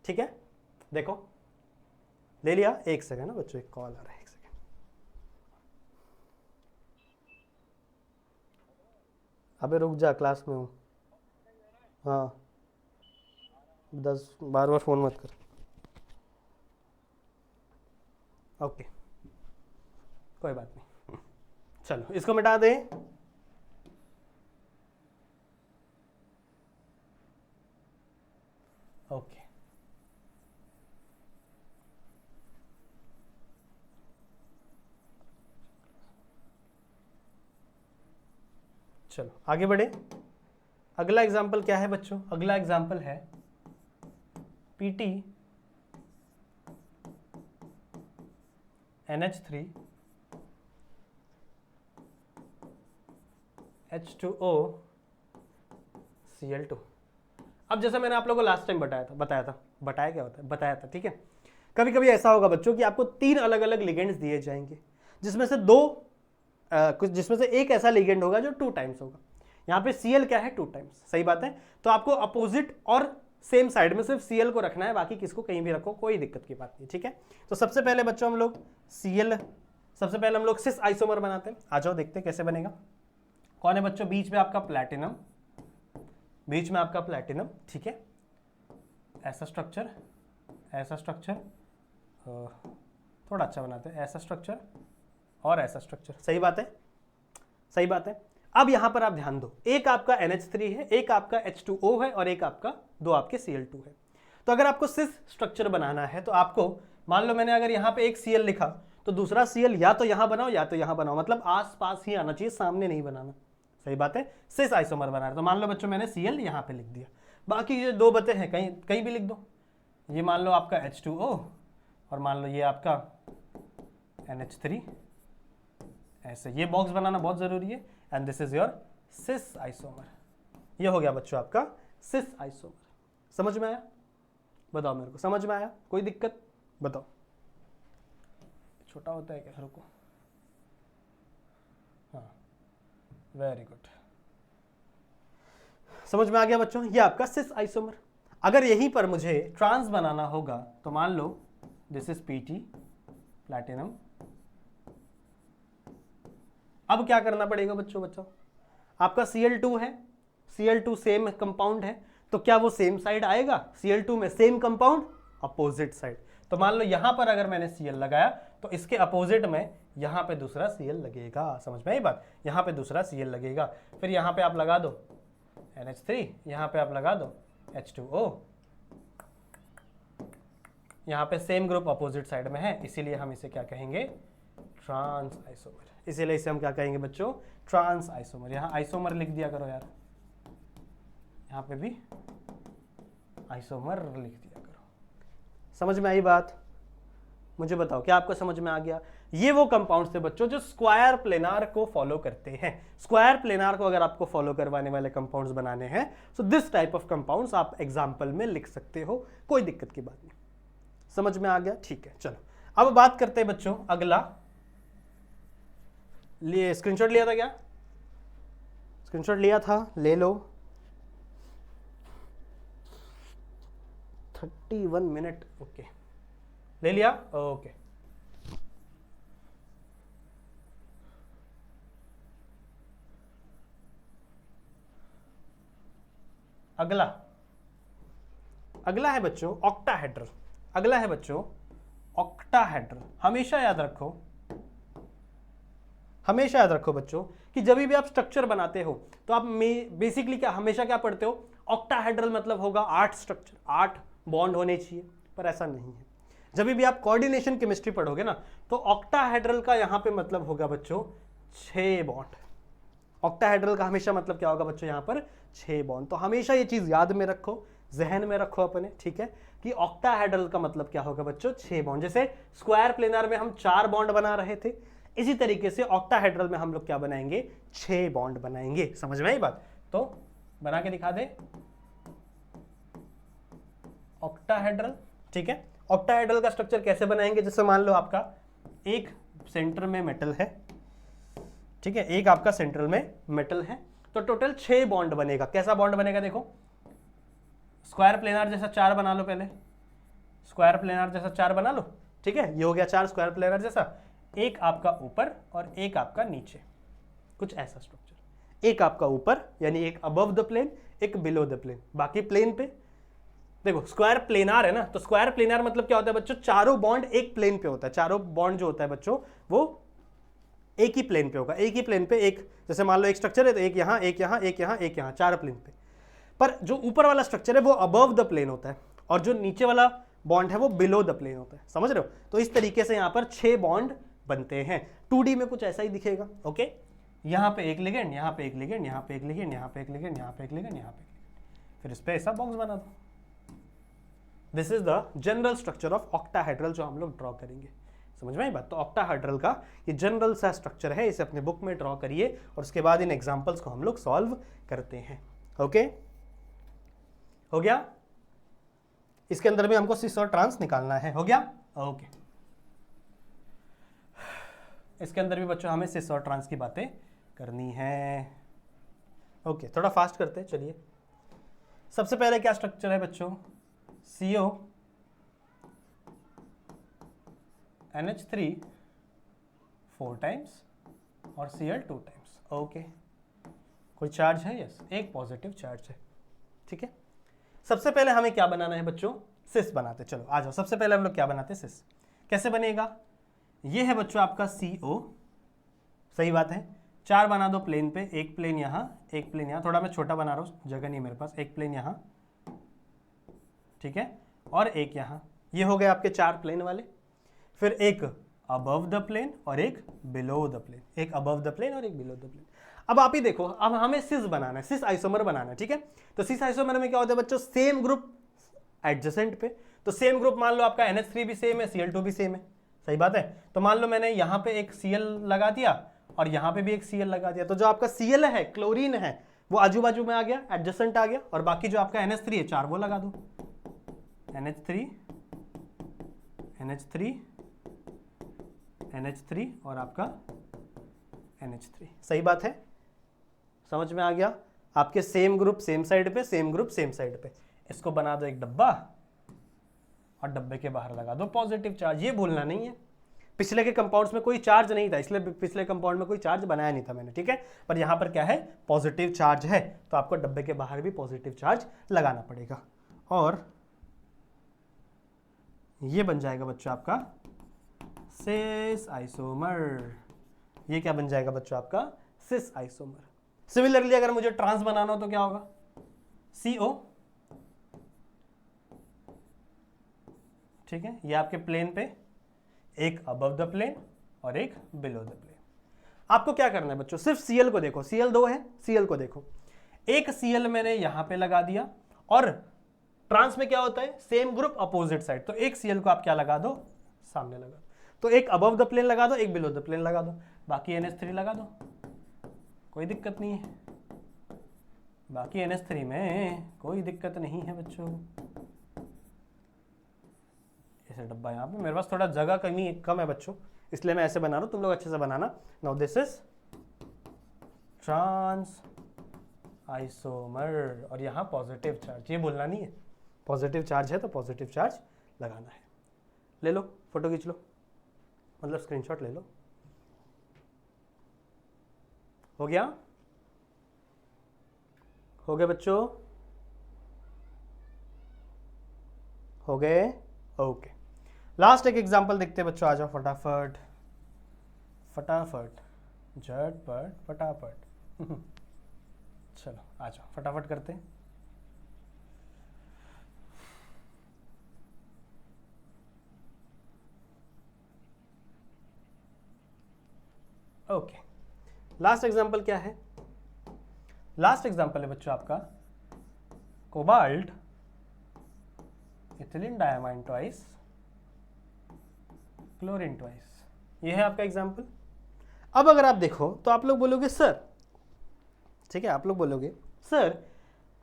Speaker 1: ठीक है, देखो ले लिया, एक सेकंड ना बच्चों, एक कॉल आ रहा है, एक सेकंड। अबे रुक जा, क्लास में हूँ। हाँ 10 बार फोन मत कर। ओके कोई बात नहीं, चलो इसको मिटा दें। ओके चलो आगे बढ़े। अगला एग्जाम्पल क्या है बच्चों, अगला एग्जाम्पल है PT NH3 H2O Cl2। अब जैसा मैंने आप लोगों को लास्ट टाइम बताया क्या होता है, बताया था, ठीक है। कभी कभी ऐसा होगा बच्चों कि आपको 3 अलग अलग लिगेंड्स दिए जाएंगे, जिसमें से जिसमें से एक ऐसा लिगेंड होगा जो 2 टाइम्स होगा। यहाँ पे Cl क्या है, 2 टाइम्स, सही बात है। तो आपको अपोजिट और सेम साइड में सिर्फ Cl को रखना है, बाकी किसको कहीं भी रखो, कोई दिक्कत की बात नहीं, ठीक है। तो सबसे पहले बच्चों हम लोग सिस आइसोमर बनाते हैं। आ जाओ देखते हैं कैसे बनेगा। कौन है बच्चों, बीच में आपका प्लैटिनम, बीच में आपका प्लैटिनम, ठीक है, ऐसा स्ट्रक्चर, ऐसा स्ट्रक्चर, थोड़ा अच्छा बनाते हैं, ऐसा स्ट्रक्चर और ऐसा स्ट्रक्चर, सही बात है, सही बात है। अब यहां पर आप ध्यान दो, एक आपका NH3 है, एक आपका H2O है और एक आपका 2 आपके Cl2 है। तो अगर आपको सिस स्ट्रक्चर बनाना है तो आपको, मान लो मैंने अगर यहां पे एक Cl लिखा तो दूसरा Cl या तो यहां बनाओ या तो यहां बनाओ, मतलब आस पास ही आना चाहिए, सामने नहीं बनाना, सही बात है। सिस आइसोमर बना रहे तो मान लो बच्चों मैंने Cl यहां पे लिख दिया, बाकी ये 2 बते हैं कहीं कहीं भी लिख दो। ये मान लो आपका H2O और मान लो ये आपका NH3, ऐसे ये बॉक्स बनाना बहुत जरूरी है। And this is your cis isomer, ये हो गया बच्चों आपका सिस आइसोमर। समझ में आया, बताओ मेरे को, समझ में आया, कोई दिक्कत बताओ। छोटा होता है क्या, रुको, हाँ वेरी गुड, समझ में आ गया बच्चों, ये आपका सिस आइसोमर। अगर यहीं पर मुझे ट्रांस बनाना होगा तो मान लो दिस इज PT प्लैटिनम। अब क्या करना पड़ेगा बच्चों, आपका Cl2 है, Cl2 सेम कंपाउंड है, तो क्या वो सेम साइड आएगा Cl2 में, सेम कंपाउंड, अपोजिट साइड। तो मान लो यहां पर अगर मैंने Cl लगाया तो इसके अपोजिट में यहां पे दूसरा Cl लगेगा। समझ में आई बात? यहां पे दूसरा Cl लगेगा। फिर यहां पे आप लगा दो NH3, यहां पे आप लगा दो H2O। यहां पे सेम ग्रुप अपोजिट साइड में है, इसीलिए हम इसे क्या कहेंगे? Trans isomer. इसीलिए इसे हम क्या कहेंगे बच्चों? Trans isomer. यहां आइसोमर लिख दिया करो यार, यहां पे भी आइसोमर लिख दिया करो। समझ में आई बात? मुझे बताओ क्या आपको समझ में आ गया? ये वो कंपाउंड्स थे बच्चों जो स्क्वायर प्लेनार को फॉलो करते हैं। स्क्वायर प्लेनार को अगर आपको फॉलो करवाने वाले कंपाउंड्स बनाने हैं, so this type of compounds आप एग्जांपल में लिख सकते हो, कोई दिक्कत की बात नहीं। समझ में आ गया? ठीक है, चलो अब बात करते हैं बच्चों अगला। लिए स्क्रीनशॉट लिया था क्या? स्क्रीनशॉट लिया था? ले लो। 31 मिनट, ओके, ले लिया? ओके। अगला है बच्चों ऑक्टाहेड्रल। अगला है बच्चों ऑक्टाहेड्रल। हमेशा याद रखो बच्चों कि जब भी आप स्ट्रक्चर बनाते हो तो आप बेसिकली क्या हमेशा क्या पढ़ते हो? ऑक्टाहेड्रल मतलब होगा 8 स्ट्रक्चर, 8 बॉन्ड होने चाहिए, पर ऐसा नहीं है। जब भी आप कोऑर्डिनेशन केमिस्ट्री पढ़ोगे ना तो ऑक्टाहेड्रल का यहां पे मतलब होगा बच्चों 6 बॉन्ड। ऑक्टाहेड्रल का हमेशा मतलब क्या होगा बच्चों? यहां पर 6 बॉन्ड। तो हमेशा ये चीज याद में रखो, जहन में रखो अपने, ठीक है, कि ऑक्टाहेड्रल का मतलब क्या होगा बच्चों? 6 बॉन्ड। जैसे स्क्वायर प्लेनार में हम 4 बॉन्ड बना रहे थे, इसी तरीके से ऑक्टाहेड्रल में हम लोग क्या बनाएंगे? 6 बॉन्ड बनाएंगे। समझ में आई बात? तो बना के दिखा दे ऑक्टाहेड्रल, ठीक है। ऑक्टाहेड्रल का स्ट्रक्चर कैसे बनाएंगे? जैसे मान लो आपका एक सेंटर में मेटल है, ठीक है, एक आपका सेंट्रल में मेटल है, तो टोटल 6 बॉन्ड बनेगा। कैसा बॉन्ड बनेगा? देखो स्क्वायर प्लेनार जैसा 4 बना लो, पहले स्क्वायर प्लेनार जैसा 4 बना लो, ठीक है, ये हो गया 4 स्क्वायर प्लेनार जैसा। एक आपका ऊपर और एक आपका नीचे, कुछ ऐसा स्ट्रक्चर। एक आपका ऊपर यानी एक अबव द प्लेन, एक बिलो द प्लेन, बाकी प्लेन पे। देखो स्क्वायर प्लेनार है ना, तो स्क्वायर प्लेनार मतलब क्या होता है बच्चों? चारों बॉन्ड एक प्लेन पे होता है। चारों बॉन्ड जो होता है बच्चों वो एक ही प्लेन पे होगा। एक ही प्लेन पे एक, जैसे मान लो एक स्ट्रक्चर है तो एक यहाँ, एक यहाँ, एक यहाँ, एक यहाँ, 4 प्लेन पे। पर जो ऊपर वाला स्ट्रक्चर है वो अबव द प्लेन होता है और जो नीचे वाला बॉन्ड है वो बिलो द प्लेन होता है। समझ रहे हो? तो इस तरीके से यहाँ पर 6 बॉन्ड बनते हैं। 2D में कुछ ऐसा ही दिखेगा। ओके, यहाँ पे एक लिगेंड, यहाँ पे एक लिगेंड, यहाँ पे एक लिगेंड, यहाँ पे एक लिगेंड, यहाँ पे एक लिगेंड, यहाँ पे एक लिगेंड, फिर इस पे ऐसा बॉक्स बना दो। This is the general structure of octahedral जो हम लोग ड्रॉ करेंगे। समझ में आई बात? तो ऑक्टाहेड्रल का ये जनरल सा स्ट्रक्चर है, इसे अपने बुक में ड्रॉ करिए और उसके बाद इन एग्जांपल्स को हम लोग सॉल्व करते हैं। ओके, हो गया? इसके अंदर भी हमको सिस और ट्रांस निकालना है। हो गया? ओके, इसके अंदर भी बच्चों हमें सिस और ट्रांस की बातें करनी है। ओके, थोड़ा फास्ट करते हैं, चलिए। सबसे पहले क्या स्ट्रक्चर है बच्चों? CO NH3 4 टाइम्स और Cl 2 टाइम्स। ओके, कोई चार्ज है? यस, एक पॉजिटिव चार्ज है, ठीक है। सबसे पहले हमें क्या बनाना है बच्चों? सिस बनाते। चलो आ जाओ, सबसे पहले हम लोग क्या बनाते हैं? सिस। कैसे बनेगा? ये है बच्चों आपका CO, सही बात है। 4 बना दो प्लेन पे, एक प्लेन यहाँ, एक प्लेन यहाँ, थोड़ा मैं छोटा बना रहा हूँ, जगह नहीं मेरे पास। एक प्लेन यहाँ, ठीक है, और एक यहाँ। ये हो गए आपके 4 प्लेन वाले। फिर एक अबव द प्लेन और एक बिलो द प्लेन, एक अबव द प्लेन और एक बिलो द प्लेन। अब आप ही देखो, अब हमें सिस बनाना है, सिस आइसोमर बनाना है, ठीक है। तो सिस आइसोमर में क्या होता है बच्चों? सेम ग्रुप एडजेसेंट पे। तो सेम ग्रुप मान लो आपका NH3 भी सेम है, Cl2 भी सेम है, सही बात है। तो मान लो मैंने यहाँ पे एक Cl लगा दिया और यहाँ पे भी एक Cl लगा दिया, तो जो आपका Cl है, क्लोरीन है, वो आजू बाजू में आ गया, एडजेसेंट आ गया, और बाकी जो आपका NH3 है 4 वो लगा दो। NH3 NH3 NH3 और आपका NH3, सही बात है। समझ में आ गया? आपके सेम ग्रुप सेम साइड पे, सेम ग्रुप सेम साइड पे। इसको बना दो एक डब्बा और डब्बे के बाहर लगा दो पॉजिटिव चार्ज। ये भूलना नहीं है, पिछले के कंपाउंड्स में कोई चार्ज नहीं था, इसलिए पिछले कंपाउंड में कोई चार्ज बनाया नहीं था मैंने, ठीक है। पर यहाँ पर क्या है, पॉजिटिव चार्ज है, तो आपको डब्बे के बाहर भी पॉजिटिव चार्ज लगाना पड़ेगा। और ये बन जाएगा बच्चों आपका सिस आइसोमर। ये क्या बन जाएगा बच्चों आपका सिस आइसोमर। सिमिलरली अगर मुझे ट्रांस बनाना हो तो क्या होगा, CO, ठीक है। ये आपके प्लेन पे एक अबव द प्लेन और एक बिलो द प्लेन। आपको क्या करना है बच्चों, सिर्फ Cl को देखो, Cl 2 है, Cl को देखो, एक Cl मैंने यहां पे लगा दिया, और ट्रांस में क्या होता है, सेम ग्रुप अपोजिट साइड, तो एक Cl को आप क्या लगा दो, सामने लगा दो। तो एक अबव द प्लेन लगा दो, एक बिलो द प्लेन लगा दो, बाकी NH3 लगा दो, कोई दिक्कत नहीं है। बाकी NH3 में कोई दिक्कत नहीं है बच्चों। ऐसे डब्बा यहाँ पे, मेरे पास थोड़ा जगह कम है बच्चों, इसलिए मैं ऐसे बना रहा हूँ, तुम लोग अच्छे से बनाना। Now this is trans isomer, और यहाँ पॉजिटिव चार्ज, ये बोलना नहीं है, पॉजिटिव चार्ज है तो पॉजिटिव चार्ज लगाना है। ले लो, फोटो खींच लो, मतलब स्क्रीनशॉट ले लो। हो गया, हो गए बच्चों, हो गए, ओके। लास्ट एक एग्जांपल देखते हैं बच्चों, आ जाओ फटाफट फटाफट, झटपट फटाफट चलो आ जाओ फटाफट करते हैं। ओके, लास्ट एग्जांपल क्या है, लास्ट एग्जांपल है बच्चों आपका cobalt ethylene diamine twice chlorine twice, ये है आपका एग्जांपल। अब अगर आप देखो तो आप लोग बोलोगे सर, ठीक है, आप लोग बोलोगे सर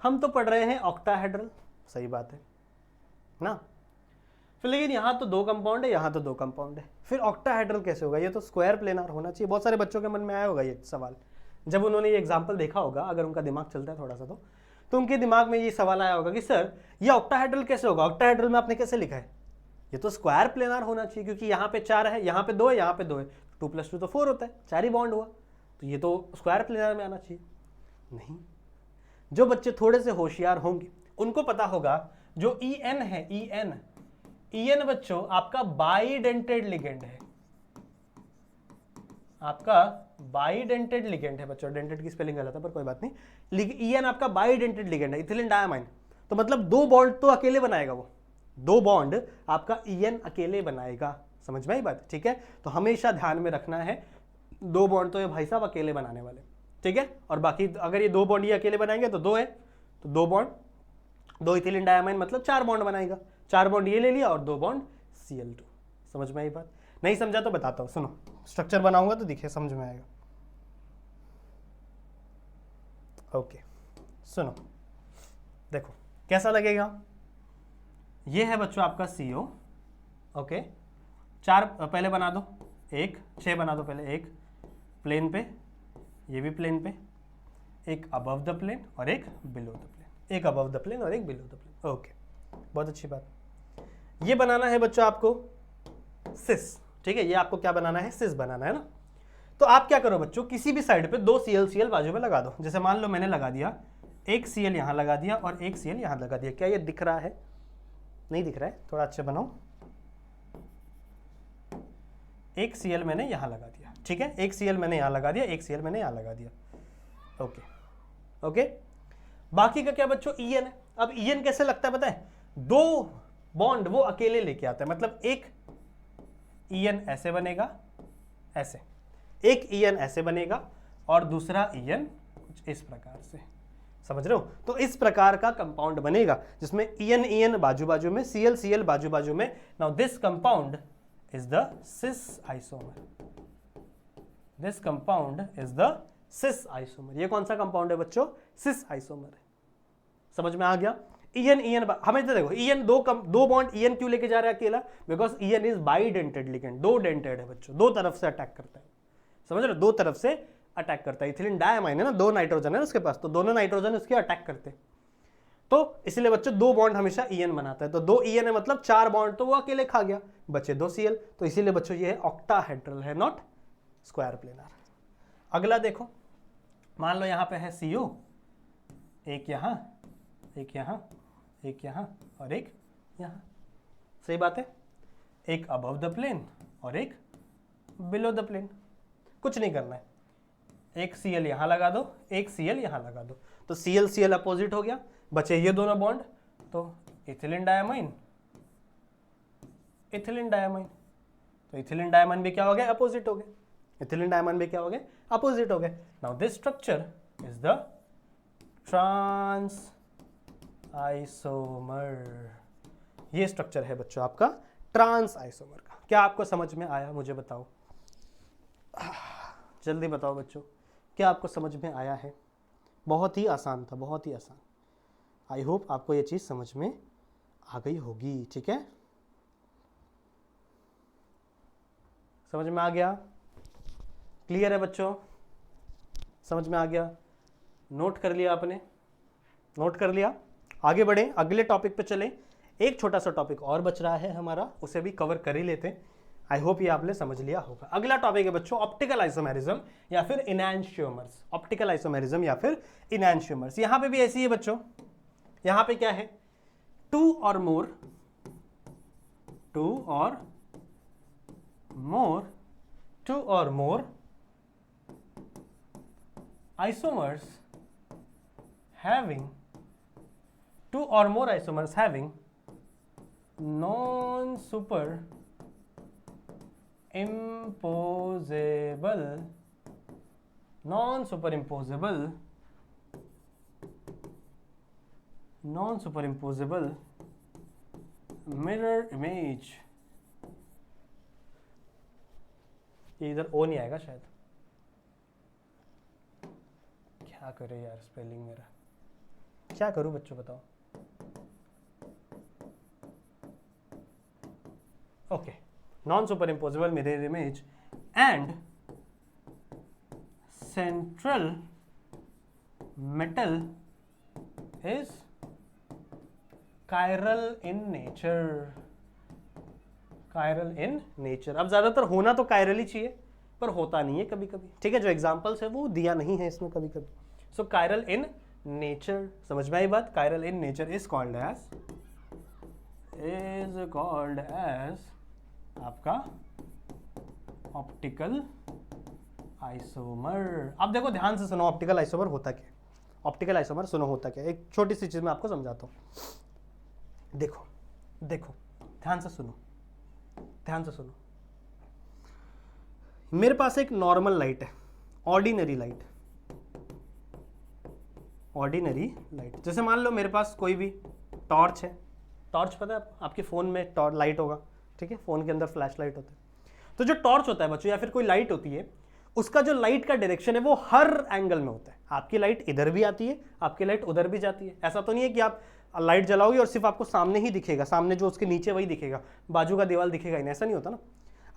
Speaker 1: हम तो पढ़ रहे हैं ऑक्टाहेड्रल, सही बात है ना, फिर लेकिन यहाँ तो दो कंपाउंड है, यहाँ तो दो कंपाउंड है, फिर ऑक्टाहेड्रल कैसे होगा, ये तो स्क्वायर प्लेनार होना चाहिए। बहुत सारे बच्चों के मन में आया होगा ये सवाल, जब उन्होंने ये एग्जाम्पल देखा होगा, अगर उनका दिमाग चलता है थोड़ा सा तो उनके दिमाग में ये सवाल आया होगा कि सर ये ऑक्टाहेड्रल कैसे होगा, ऑक्टाहेड्रल में आपने कैसे लिखा है, ये तो स्क्वायर प्लेनार होना चाहिए, क्योंकि यहाँ पे 4 है, यहाँ पे 2 है, यहाँ पे 2 है, 2 + 2 तो 4 होता है, 4 ही बॉन्ड हुआ, तो ये तो स्क्वायर प्लेनार में आना चाहिए। नहीं, जो बच्चे थोड़े से होशियार होंगे उनको पता होगा जो EN है, EN बच्चों आपका बाइडेंटेड लिगेंड है, आपका बाइडेंटेड लिगेंड है बच्चों, डेंटेड की स्पेलिंग गलत है पर कोई बात नहीं, EN आपका बाइडेंटेड लिगेंड है, इथिलीन डायमाइन, तो मतलब 2 बॉन्ड तो अकेले बनाएगा, वो 2 बॉन्ड आपका EN अकेले बनाएगा, समझ में आई बात, ठीक है। तो हमेशा ध्यान में रखना है 2 बॉन्ड तो ये भाई साहब अकेले बनाने वाले, ठीक है, और बाकी अगर ये 2 बॉन्ड ये अकेले बनाएंगे तो 2 है, तो 2 बॉन्ड 2 इथिलीन डायमाइन मतलब 4 बॉन्ड बनाएगा, 4 बॉन्ड ये ले लिया और 2 बॉन्ड Cl2, समझ में आई बात, नहीं समझा तो बताता हूँ, सुनो स्ट्रक्चर बनाऊंगा तो दिखे समझ में आएगा। ओके सुनो, देखो कैसा लगेगा, ये है बच्चों आपका CO, ओके, 4 पहले बना दो, 6 बना दो पहले, एक प्लेन पे, ये भी प्लेन पे, एक अबव द प्लेन और एक बिलो द प्लेन, एक अबव द प्लेन और एक बिलो द प्लेन, ओके, बहुत अच्छी बात। ये बनाना है बच्चों आपको सिस, ठीक है, ये आपको क्या बनाना है, सिस बनाना है ना। तो आप क्या करो बच्चों, किसी भी साइड पे 2 Cl बाजू में लगा दो, जैसे मान लो मैंने लगा दिया, एक Cl यहां लगा दिया और एक Cl यहां लगा दिया, क्या ये दिख रहा है, नहीं दिख रहा है, थोड़ा अच्छे बनाओ, एक Cl मैंने यहां लगा दिया, ठीक है, एक Cl मैंने यहां लगा दिया, एक Cl मैंने यहां लगा दिया, ओके ओके। बाकी का क्या बच्चों, EN है। अब EN कैसे लगता है पता है, 2 बॉन्ड वो अकेले लेके आता है, मतलब एक EN ऐसे बनेगा, ऐसे एक EN ऐसे बनेगा और दूसरा EN कुछ इस प्रकार से, समझ रहे हो, तो इस प्रकार का कंपाउंड बनेगा जिसमें EN बाजू बाजू में, Cl बाजू बाजू में। Now this compound is the cis isomer, this compound is the cis isomer. ये कौन सा कंपाउंड है बच्चों, सिस आइसोमर है, समझ में आ गया। EN हमें तो देखो, EN 2 बॉन्ड EN क्यों लेके जा रहा है अकेला, because EN is bidentate ligand, 2 dentate है बच्चों, 2 तरफ से अटैक करता है, समझ रहे हो, 2 तरफ से अटैक करता है। इथिलीन डायमाइन है ना, 2 नाइट्रोजन है उसके पास, तो दोनों नाइट्रोजन उसके अटैक करते हैं। तो इसलिए बच्चों 2 बॉन्ड हमेशा EN बनाता है, तो 2 EN है मतलब 4 बॉन्ड तो वो अकेले खा गया, बचे 2 Cl, तो इसीलिए बच्चों ये है ऑक्टाहेड्रल है, नॉट स्क्वायर प्लेनर। अगला देखो, मान लो यहाँ पे है CO, एक यहाँ, एक यहाँ, एक यहाँ और एक यहाँ, सही बात है, एक अबव द प्लेन और एक बिलो द प्लेन। कुछ नहीं करना है, एक Cl यहाँ लगा दो, एक Cl यहाँ लगा दो, तो Cl Cl अपोजिट हो गया, बचे ये दोनों बॉन्ड, तो इथिलीन डायमाइन, इथिलीन डायमाइन, तो इथिलीन डायमाइन भी क्या हो गया, अपोजिट हो गए, इथिलीन डायमाइन भी क्या हो गए, अपोजिट हो गए। Now this structure is the trans isomer, ये स्ट्रक्चर है बच्चों आपका ट्रांस आइसोमर का। क्या आपको समझ में आया, मुझे बताओ, जल्दी बताओ बच्चों, क्या आपको समझ में आया है? बहुत ही आसान था, बहुत ही आसान। आई होप आपको ये चीज़ समझ में आ गई होगी, ठीक है, समझ में आ गया, क्लियर है बच्चों, समझ में आ गया, नोट कर लिया आपने, नोट कर लिया। आगे बढ़े, अगले टॉपिक पे चले, एक छोटा सा टॉपिक और बच रहा है हमारा, उसे भी कवर कर ही लेते हैं। आई होप ये आपने समझ लिया होगा। अगला टॉपिक है बच्चों ऑप्टिकल आइसोमेरिज्म या फिर इनैंशियोमर्स, ऑप्टिकल आइसोमेरिज्म या फिर इनैंशियोमर्स। यहां पे भी ऐसी है बच्चों, यहां पे क्या है, 2 or more isomers having non-superimposable mirror image, ये इधर ओ नहीं आएगा शायद, क्या करे यार स्पेलिंग मेरा, क्या करूं बच्चों बताओ। Okay, non super impossible mirror image and central metal is chiral in nature, chiral in nature. अब ज्यादातर होना तो कायरल ही चाहिए, पर होता नहीं है कभी कभी, ठीक है, जो एग्जांपल्स है वो दिया नहीं है इसमें कभी कभी। सो कायरल इन नेचर, समझ में आई बात, chiral in nature is called as आपका ऑप्टिकल आइसोमर। अब देखो ध्यान से सुनो, ऑप्टिकल आइसोमर होता क्या है, ऑप्टिकल आइसोमर सुनो होता क्या है, एक छोटी सी चीज मैं आपको समझाता हूँ। देखो देखो ध्यान से सुनो, ध्यान से सुनो, मेरे पास एक नॉर्मल लाइट है, ऑर्डिनरी लाइट, ऑर्डिनरी लाइट। जैसे मान लो मेरे पास कोई भी टॉर्च है, टॉर्च पता है आपके फ़ोन में टॉर्च लाइट होगा, ठीक है, फ़ोन के अंदर फ्लैश लाइट होता है। तो जो टॉर्च होता है बच्चों या फिर कोई लाइट होती है, उसका जो लाइट का डायरेक्शन है वो हर एंगल में होता है। आपकी लाइट इधर भी आती है, आपकी लाइट उधर भी जाती है। ऐसा तो नहीं है कि आप लाइट जलाओगे और सिर्फ आपको सामने ही दिखेगा, सामने जो उसके नीचे वही दिखेगा, बाजू का दीवार दिखेगा ही नहीं, ऐसा नहीं होता ना।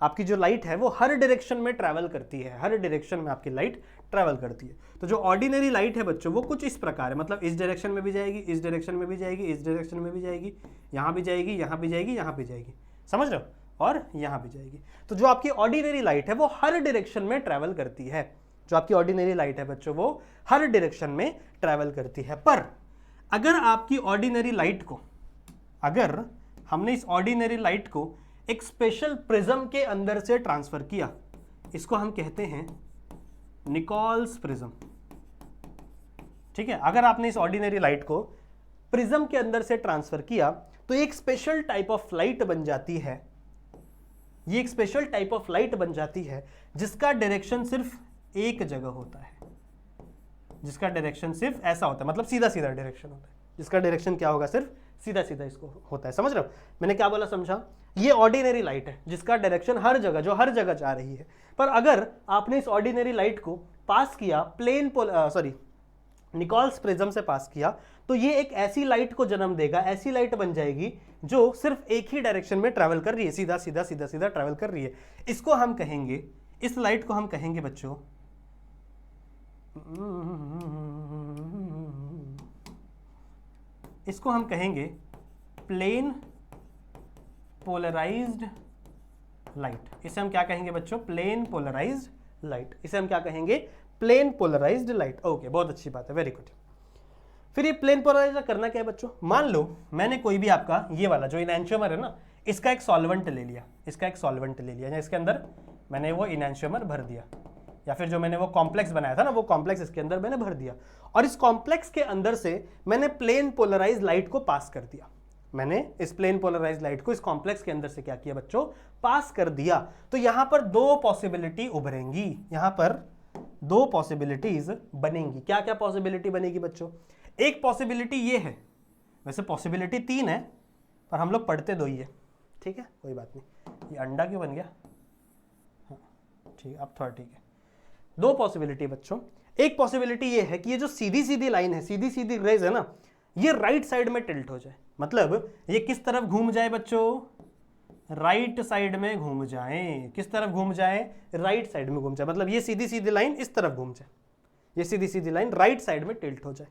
Speaker 1: आपकी जो लाइट है वो हर डायरेक्शन में ट्रैवल करती है, हर डायरेक्शन में आपकी लाइट ट्रैवल करती है। तो जो ऑर्डिनरी लाइट है बच्चों वो कुछ इस प्रकार है, मतलब इस डायरेक्शन में भी जाएगी, इस डायरेक्शन में भी जाएगी, इस डायरेक्शन में भी जाएगी, यहाँ भी जाएगी, यहाँ भी जाएगी, यहाँ भी जाएगी, समझ रहे हो, और यहाँ भी जाएगी। तो जो आपकी ऑर्डिनरी लाइट है वो हर डायरेक्शन में ट्रैवल करती है, जो आपकी ऑर्डिनरी लाइट है बच्चों वो हर डायरेक्शन में ट्रैवल करती है। पर अगर आपकी ऑर्डिनरी लाइट को, अगर हमने इस ऑर्डिनरी लाइट को एक स्पेशल प्रिज्म के अंदर से ट्रांसफर किया, इसको हम कहते हैं निकोल्स प्रिज्म, ठीक है। अगर आपने इस ऑर्डिनरी लाइट को प्रिज्म के अंदर से ट्रांसफर किया तो एक स्पेशल टाइप ऑफ लाइट बन जाती है, ये एक स्पेशल टाइप ऑफ लाइट बन जाती है जिसका डायरेक्शन सिर्फ एक जगह होता है, जिसका डायरेक्शन सिर्फ ऐसा होता है, मतलब सीधा सीधा डायरेक्शन होता है, जिसका डायरेक्शन क्या होगा, सिर्फ सीधा सीधा इसको होता है। समझ रहे हो मैंने क्या बोला, समझा? ये ऑर्डिनरी लाइट है जिसका डायरेक्शन हर जगह, जो हर जगह जा रही है। पर अगर आपने इस ऑर्डिनरी लाइट को पास किया निकोल्स प्रिज्म से पास किया, तो ये एक ऐसी लाइट को जन्म देगा, ऐसी लाइट बन जाएगी जो सिर्फ एक ही डायरेक्शन में ट्रैवल कर रही है, सीधा सीधा सीधा सीधा ट्रैवल कर रही है। इसको हम कहेंगे, इस लाइट को हम कहेंगे बच्चों इसको हम कहेंगे प्लेन पोलराइज्ड लाइट। इसे हम क्या कहेंगे बच्चों? Plane polarized light. इसे हम क्या कहेंगे? Plane polarized light. ओके, बहुत अच्छी बात है, वेरी गुड। फिर ये प्लेन पोलराइजर करना क्या है बच्चों? मान लो मैंने कोई भी आपका ये वाला जो इनैंशियोमर है ना, इसका एक सॉल्वेंट ले लिया, इसका एक सॉल्वेंट ले लिया, या इसके अंदर मैंने वो इनैंशियोमर भर दिया, या फिर जो मैंने वो कॉम्प्लेक्स बनाया था ना, वो कॉम्प्लेक्स इसके अंदर मैंने भर दिया, और इस कॉम्प्लेक्स के अंदर से मैंने प्लेन पोलराइज लाइट को पास कर दिया। मैंने इस प्लेन पोलराइज लाइट को इस कॉम्प्लेक्स के अंदर से क्या किया बच्चों? पास कर दिया। तो यहां पर दो पॉसिबिलिटी उभरेंगी, यहां पर दो पॉसिबिलिटीज बनेंगी। क्या क्या पॉसिबिलिटी बनेगी बच्चों? एक पॉसिबिलिटी ये है, वैसे पॉसिबिलिटी 3 है पर हम लोग पढ़ते 2 ही है, ठीक है, कोई बात नहीं। ये अंडा क्यों बन गया? हाँ ठीक, अब थोड़ा ठीक है। 2 पॉसिबिलिटी बच्चों। एक पॉसिबिलिटी ये है कि ये जो सीधी सीधी लाइन है, सीधी सीधी रेज है ना, ये राइट साइड में टिल्ट हो जाए। मतलब ये किस तरफ घूम जाए बच्चों? राइट साइड में घूम जाए। किस तरफ घूम जाए? राइट साइड में घूम जाए। मतलब ये सीधी सीधी लाइन इस तरफ घूम जाए, ये सीधी सीधी लाइन राइट साइड में टिल्ट हो जाए।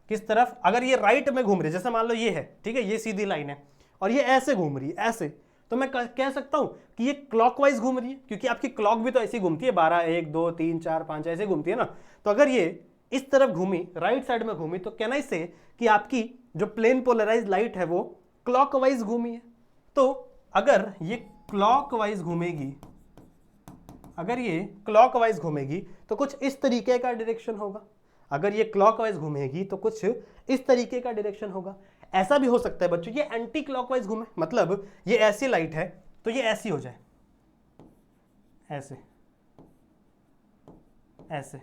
Speaker 1: किस तरफ? अगर ये राइट में घूम रही है, जैसे मान लो ये है, ठीक है, ये सीधी लाइन है और ये ऐसे घूम रही है, ऐसे, तो मैं कह सकता हूं कि ये क्लॉकवाइज घूम रही है, क्योंकि आपकी क्लॉक भी तो ऐसी घूमती है, 12 1 2 3 4 5 ऐसे घूमती है ना। तो अगर ये इस तरफ घूमी, राइट साइड में घूमी, तो कैन आई से कि आपकी जो प्लेन पोलराइज लाइट है वो क्लॉकवाइज घूमी है। तो अगर ये क्लॉकवाइज घूमेगी, अगर ये क्लॉकवाइज घूमेगी तो कुछ इस तरीके का डायरेक्शन होगा। अगर ये क्लॉकवाइज घूमेगी तो कुछ इस तरीके का डायरेक्शन होगा। ऐसा भी हो सकता है बच्चों ये एंटी क्लॉकवाइज घूमे, मतलब ये ऐसी लाइट है तो ये ऐसी हो जाए, ऐसे ऐसे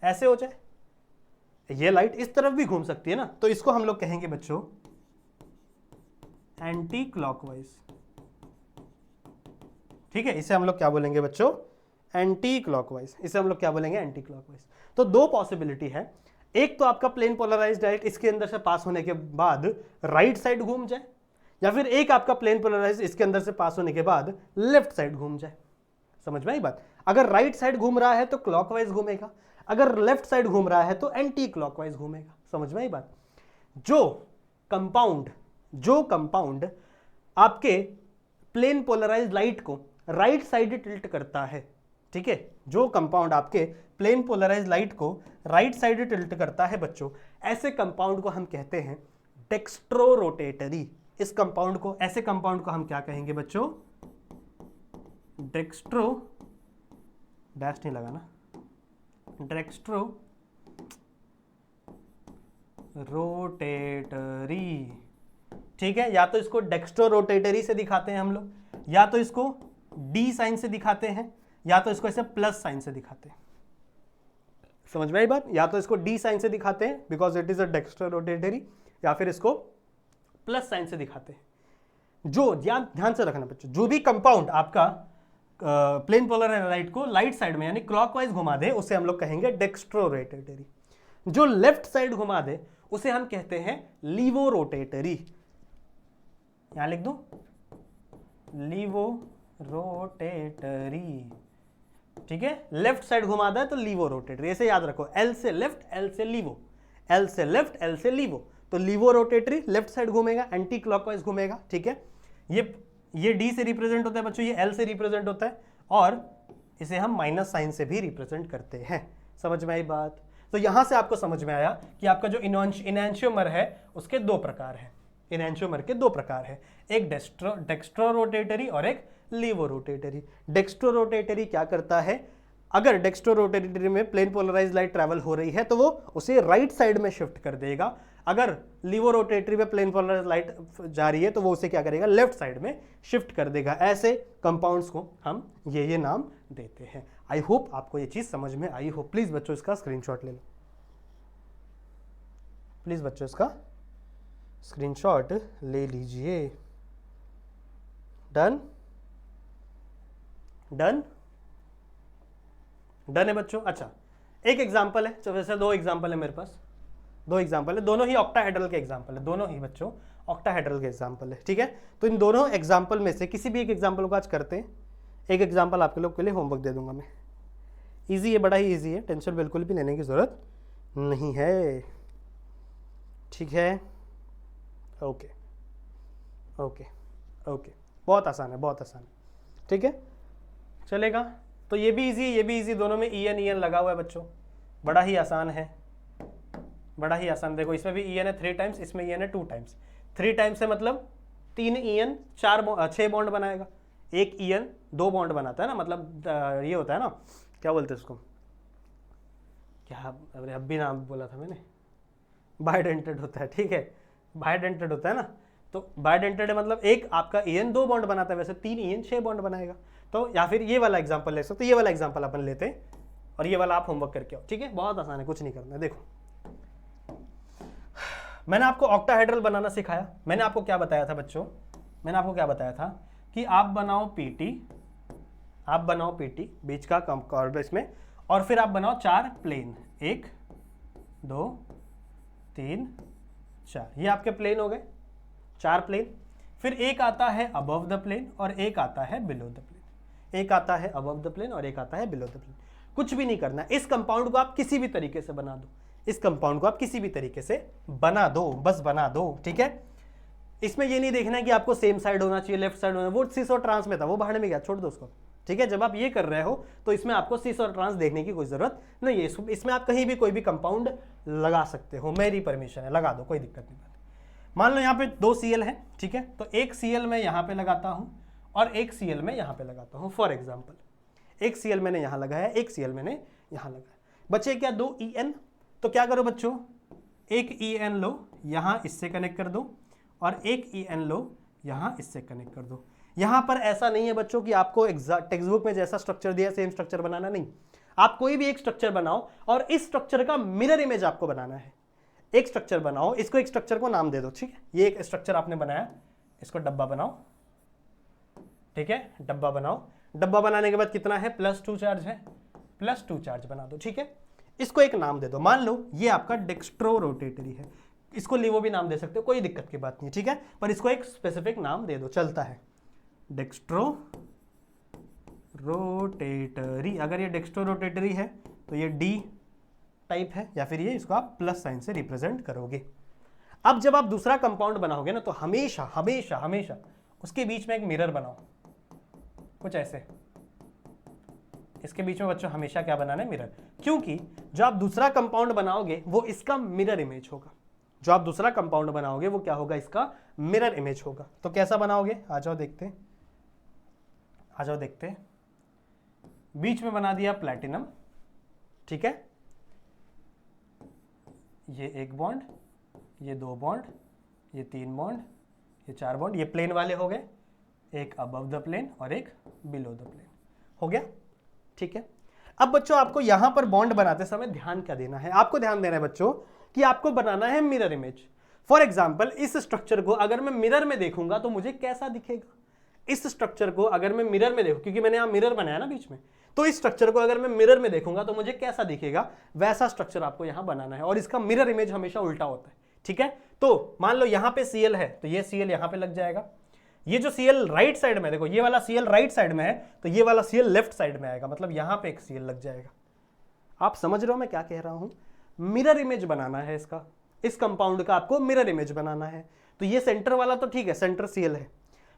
Speaker 1: ऐसे हो जाए। ये लाइट इस तरफ भी घूम सकती है ना, तो इसको हम लोग कहेंगे बच्चों एंटी क्लॉकवाइज। ठीक है, इसे हम लोग क्या बोलेंगे बच्चों? Anti clockwise. इसे हम लोग क्या बोलेंगे? Anti clockwise. तो 2 पॉसिबिलिटी है। एक तो आपका प्लेन पोलराइज्ड लाइट इसके अंदर से पास होने के बाद राइट साइड घूम जाए, या फिर एक आपका प्लेन पोलराइज्ड इसके अंदर से पास होने के बाद लेफ्ट साइड घूम जाए। समझ में आई बात? अगर राइट साइड घूम रहा है तो क्लॉकवाइज घूमेगा, अगर लेफ्ट साइड घूम रहा है तो एंटी क्लॉकवाइज घूमेगा। समझ में आई बात? जो कंपाउंड आपके प्लेन पोलराइज्ड लाइट को राइट साइड टिल्ट करता है, ठीक है, जो कंपाउंड आपके प्लेन पोलराइज्ड लाइट को राइट साइड टिल्ट करता है बच्चों, ऐसे कंपाउंड को हम कहते हैं डेक्स्ट्रोरोटेटरी। इस कंपाउंड को, ऐसे कंपाउंड को हम क्या कहेंगे बच्चों? डेक्स्ट्रो, डैश नहीं लगाना, डेक्स्ट्रो रोटेटरी। ठीक है, या तो इसको डेक्स्ट्रो रोटेटरी से दिखाते हैं हम लोग, या तो इसको डी साइन से दिखाते हैं, या तो इसको ऐसे प्लस साइन से दिखाते हैं। समझ में आई बात? या तो इसको डी साइन से दिखाते हैं because it is a dextrorotatory, या फिर इसको प्लस साइन से दिखाते हैं। जो ध्यान से रखना बच्चों, जो भी कंपाउंड आपका प्लेन पोलर लाइट को राइट साइड में यानी क्लॉकवाइज घुमा दे उसे हम लोग कहेंगे डेक्स्ट्रो रोटेटरी। जो लेफ्ट साइड घुमा दे उसे हम कहते हैं लीवो रोटेटरी। यहां लिख दो लीवो रोटेटरी। ठीक है, लेफ्ट साइड घुमा दे तो लीवो रोटेटरी, ऐसे याद रखो, एल से लेफ्ट एल से लीवो, एल से लेफ्ट एल से लीवो। तो लीवो रोटेटरी लेफ्ट साइड घूमेगा, एंटी क्लॉकवाइज घूमेगा। ठीक है, ये डी से रिप्रेजेंट होता है बच्चों, ये एल से रिप्रेजेंट होता है, और इसे हम माइनस साइन से भी रिप्रेजेंट करते हैं। समझ में आई बात? तो यहां से आपको समझ में आया कि आपका जो इनैंशियोमर है उसके 2 प्रकार है। इनैंशियोमर के 2 प्रकार है, एक डेक्स्ट्रो रोटेटरी और एक लीवो रोटेटरी। डेक्स्ट्रो रोटेटरी क्या करता है? अगर डेक्स्ट्रो रोटेटरी में प्लेन पोलराइज्ड लाइट ट्रैवल हो रही है तो वो उसे राइट साइड में शिफ्ट कर देगा। अगर लीवो रोटेटरी में प्लेन पोलराइज्ड लाइट जा रही है तो वो उसे क्या करेगा? लेफ्ट साइड में शिफ्ट कर देगा। ऐसे कंपाउंड्स को हम ये नाम देते हैं। आई होप आपको ये चीज समझ में आई हो। प्लीज बच्चों इसका स्क्रीनशॉट ले लो, प्लीज बच्चों इसका स्क्रीनशॉट ले लीजिए। डन डन डन है बच्चों। अच्छा, एक एग्जांपल है, तो वैसे 2 एग्जांपल है मेरे पास, 2 एग्जांपल है, दोनों ही ऑक्टाहेड्रल के एग्जांपल है, दोनों ही बच्चों ऑक्टाहेड्रल के एग्जांपल है। ठीक है, तो इन दोनों एग्जांपल में से किसी भी एक एग्जांपल को आज करते हैं। एक एग्जांपल आपके लोग के लिए होमवर्क दे दूंगा मैं। इजी है, बड़ा ही इजी है, टेंशन बिल्कुल भी लेने की जरूरत नहीं है। ठीक है। ओके ओके ओके, बहुत आसान है, बहुत आसान है, ठीक है, चलेगा। तो ये भी इजी, ये भी इजी, दोनों में ई एन लगा हुआ है बच्चों, बड़ा ही आसान है, बड़ा ही आसान। देखो इसमें भी ई एन है 3 टाइम्स, इसमें ई एन है 2 टाइम्स। 3 टाइम्स है मतलब 3 ई एन 6 बॉन्ड बनाएगा। एक ई एन 2 बॉन्ड बनाता है ना, मतलब ये होता है ना, क्या बोलते हैं उसको, क्या, अरे अब भी नाम बोला था मैंने, बायोडेंटेड होता है, ठीक है, बायोडेंटेड होता है ना। तो बायोडेंटेड है मतलब एक आपका ई एन 2 बॉन्ड बनाता है, वैसे 3 ई एन 6 बॉन्ड बनाएगा। तो या फिर ये वाला एग्जांपल ले सकते, ये वाला एग्जांपल अपन लेते हैं और ये वाला आप होमवर्क करके आओ, ठीक है, बहुत आसान है, कुछ नहीं करना है। देखो मैंने आपको ऑक्टाहेड्रल बनाना सिखाया, मैंने आपको क्या बताया था बच्चों, मैंने आपको क्या बताया था कि आप बनाओ पीटी, आप बनाओ पीटी बीच का कॉर्ड इसमें, और फिर आप बनाओ 4 प्लेन, 1 2 3 4, ये आपके प्लेन हो गए 4 प्लेन। फिर एक आता है अबव द प्लेन और एक आता है बिलो द प्लेन, एक आता है अबव द प्लेन और एक आता है बिलो द प्लेन। कुछ भी नहीं करना, इस कंपाउंड को आप किसी भी तरीके से बना दो, इस कंपाउंड को आप किसी भी तरीके से बना दो, बस बना दो, ठीक है। इसमें ये नहीं देखना है कि आपको सेम साइड होना चाहिए, लेफ्ट साइड होना, वो सिस और ट्रांस में था, वो बाहर में गया, छोड़ दो उसको, ठीक है। जब आप ये कर रहे हो तो इसमें आपको सिस और ट्रांस देखने की कोई जरूरत नहीं है। इसमें आप कहीं भी कोई भी कंपाउंड लगा सकते हो, मेरी परमिशन है, लगा दो, कोई दिक्कत नहीं। मान लो यहाँ पे 2 Cl है, ठीक है, तो एक Cl मैं यहाँ पे लगाता हूँ और एक Cl मैं यहाँ पे लगाता हूँ। फॉर एग्जाम्पल एक Cl मैंने यहाँ लगाया, एक Cl मैंने यहाँ लगाया, बचे क्या 2 En। तो क्या करो बच्चों, एक En लो यहाँ इससे कनेक्ट कर दो और एक En लो यहाँ इससे कनेक्ट कर दो। यहाँ पर ऐसा नहीं है बच्चों कि आपको टेक्स्ट बुक में जैसा स्ट्रक्चर दिया सेम स्ट्रक्चर बनाना, नहीं, आप कोई भी एक स्ट्रक्चर बनाओ और इस स्ट्रक्चर का मिरर इमेज आपको बनाना है। एक स्ट्रक्चर बनाओ, इसको एक स्ट्रक्चर को नाम दे दो, ठीक है, ये एक स्ट्रक्चर आपने बनाया, इसको डब्बा बनाओ, ठीक है, डब्बा बनाओ। डब्बा बनाने के बाद कितना है, +2 चार्ज है, +2 चार्ज बना दो, ठीक है। इसको एक नाम दे दो, मान लो ये आपका डेक्स्ट्रो रोटेटरी है, इसको लिवो भी नाम दे सकते हो, कोई दिक्कत की बात नहीं, ठीक है, पर इसको एक स्पेसिफिक नाम दे दो, चलता है, डेक्स्ट्रो रोटेटरी। अगर ये डेक्स्ट्रो रोटेटरी है तो ये डी टाइप है, या फिर ये इसको आप प्लस साइन से रिप्रेजेंट करोगे। अब जब आप दूसरा कंपाउंड बनाओगे ना, तो हमेशा हमेशा हमेशा उसके बीच में एक मिरर बनाओ, कुछ ऐसे, इसके बीच में बच्चों हमेशा क्या बनाना है, मिरर, क्योंकि जो आप दूसरा कंपाउंड बनाओगे वो इसका मिरर इमेज होगा। जो आप दूसरा कंपाउंड बनाओगे वो क्या होगा, इसका मिरर इमेज होगा। तो कैसा बनाओगे, आ जाओ देखते हैं, आ जाओ देखते हैं। बीच में बना दिया प्लैटिनम, ठीक है, ये 1 बॉन्ड, ये 2 बॉन्ड, ये 3 बॉन्ड, ये 4 बॉन्ड, ये प्लेन वाले हो गए, एक अबव द प्लेन और एक बिलो द प्लेन, हो गया, ठीक है। अब बच्चों आपको यहां पर बॉन्ड बनाते समय ध्यान क्या देना है, आपको ध्यान देना है बच्चों कि आपको बनाना है मिरर इमेज। फॉर एग्जाम्पल इस स्ट्रक्चर को अगर मैं मिरर में देखूंगा तो मुझे कैसा दिखेगा, इस स्ट्रक्चर को अगर मैं मिरर में देखूं, क्योंकि मैंने यहां मिरर बनाया ना बीच में, तो इस स्ट्रक्चर को अगर मैं मिरर में देखूंगा तो मुझे कैसा दिखेगा, वैसा स्ट्रक्चर आपको यहां बनाना है, और इसका मिरर इमेज हमेशा उल्टा होता है, ठीक है। तो मान लो यहां पे Cl है तो ये Cl यहां पे लग जाएगा, ये जो Cl राइट साइड में, देखो ये वाला Cl राइट साइड में है तो ये वाला Cl लेफ्ट साइड में आएगा, मतलब यहां पे एक Cl लग जाएगा। आप समझ रहे हो मैं क्या कह रहा हूं, मिरर इमेज बनाना है इसका, इस कंपाउंड का आपको मिरर इमेज बनाना है। तो ये सेंटर वाला तो ठीक है, सेंटर Cl है,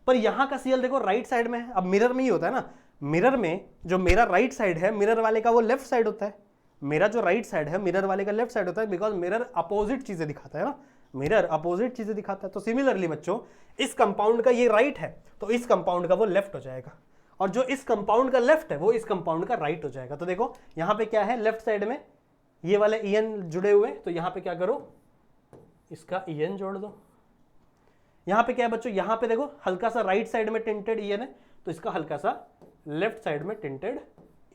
Speaker 1: पर यहां का Cl देखो राइट साइड में है। अब मिरर में ही होता है ना, मिरर में जो मेरा राइट साइड है मिरर वाले का वो लेफ्ट साइड होता है, मेरा जो राइट साइड है मिरर वाले का लेफ्ट साइड होता है, बिकॉज मिरर अपोजिट चीजें दिखाता है ना, मिरर अपोजिट चीजें दिखाता है। तो सिमिलरली बच्चों इस कंपाउंड का ये राइट है तो इस कंपाउंड का वो लेफ्ट हो जाएगा, और जो इस कंपाउंड का लेफ्ट है वो इस कंपाउंड का राइट हो जाएगा। तो देखो यहाँ पे क्या है, लेफ्ट साइड में ये वाले En जुड़े हुए, तो यहाँ पे क्या करो, इसका En जोड़ दो। यहाँ पे क्या है बच्चों, यहाँ पे देखो हल्का सा राइट साइड में टिंटेड En है तो इसका हल्का सा लेफ्ट साइड में टिंटेड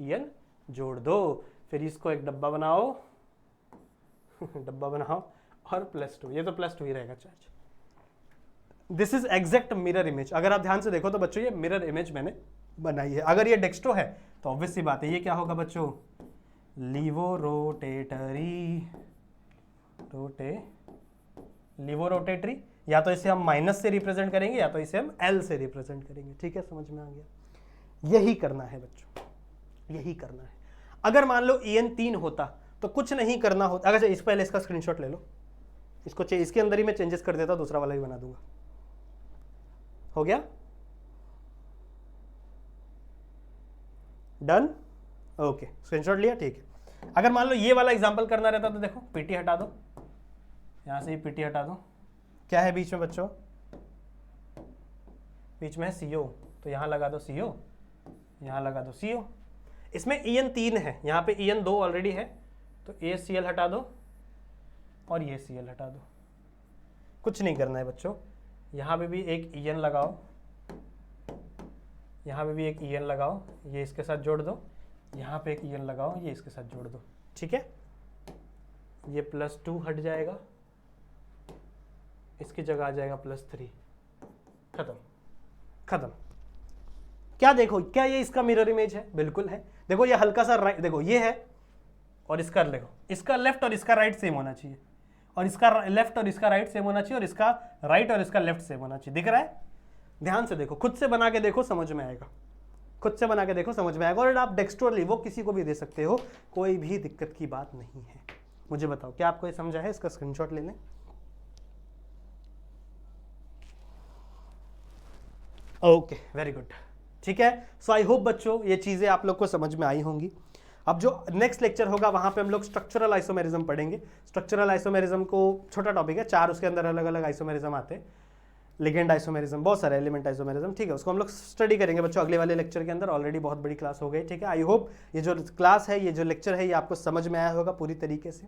Speaker 1: En जोड़ दो। फिर इसको एक डब्बा बनाओ डब्बा बनाओ और +2, ये तो +2 ही रहेगा charge. This is exact mirror image. अगर आप ध्यान से देखो तो बच्चों ये मिरर इमेज मैंने बनाई है। अगर ये डेक्स्ट्रो है तो ऑब्वियस सी बात है ये क्या होगा बच्चों, लीवो रोटेटरी, या तो इसे हम माइनस से रिप्रेजेंट करेंगे या तो इसे हम L से रिप्रेजेंट करेंगे, ठीक है, समझ में आ गया। यही करना है बच्चों, यही करना है। अगर मान लो En 3 होता तो कुछ नहीं करना होता। अगर इस पहले इसका स्क्रीनशॉट ले लो, इसके अंदर ही मैं चेंजेस कर देता हूं, दूसरा वाला भी बना दूंगा। हो गया? डन? ओके, स्क्रीनशॉट लिया, ठीक है। अगर मान लो ये वाला एग्जांपल करना रहता तो देखो, पीटी हटा दो, यहां से ही पीटी हटा दो। क्या है बीच में बच्चों? बीच में है सीओ, तो यहां लगा दो सीओ, यहां लगा दो सीओ। इसमें EN 3 है, यहां पे EN 2 ऑलरेडी है, तो ACL हटा दो और ये CL हटा दो। कुछ नहीं करना है बच्चों, यहां पे भी एक EN लगाओ, यहां पे भी एक EN लगाओ, ये इसके साथ जोड़ दो, यहां पे एक EN लगाओ, ये इसके साथ जोड़ दो। ठीक है, ये +2 हट जाएगा, इसकी जगह आ जाएगा +3। खत्म खत्म। क्या देखो, क्या ये इसका मिरर इमेज है? बिल्कुल है। देखो ये हल्का सा राइट, देखो ये है और इसका देखो, इसका लेफ्ट और इसका राइट सेम होना चाहिए, और इसका लेफ्ट और इसका राइट सेम होना चाहिए, और इसका राइट और इसका लेफ्ट सेम होना चाहिए। दिख रहा है? ध्यान से देखो, खुद से बना के देखो, समझ में आएगा। खुद से बना के देखो, समझ में आएगा। और आप डेक्स्टोरली वो किसी को भी दे सकते हो, कोई भी दिक्कत की बात नहीं है। मुझे बताओ, क्या आपको ये समझा है? इसका स्क्रीनशॉट ले लें। Okay, very good. ठीक है, सो आई होप बच्चों ये चीज़ें आप लोग को समझ में आई होंगी। अब जो नेक्स्ट लेक्चर होगा वहां पे हम लोग स्ट्रक्चरल आइसोमेरिज्म पढ़ेंगे। स्ट्रक्चरल आइसोमेरिज्म को छोटा टॉपिक है, 4 उसके अंदर अलग अलग आइसोमेरिज्म आते हैं, लिगेंड आइसोमेरिज्म, बहुत सारे एलिमेंट आइसोमेरिज्म। ठीक है, उसको हम लोग स्टडी करेंगे बच्चों अगले वाले लेक्चर के अंदर। ऑलरेडी बहुत बड़ी क्लास हो गई। ठीक है, आई होप ये जो क्लास है, ये जो लेक्चर है, ये आपको समझ में आया होगा पूरी तरीके से।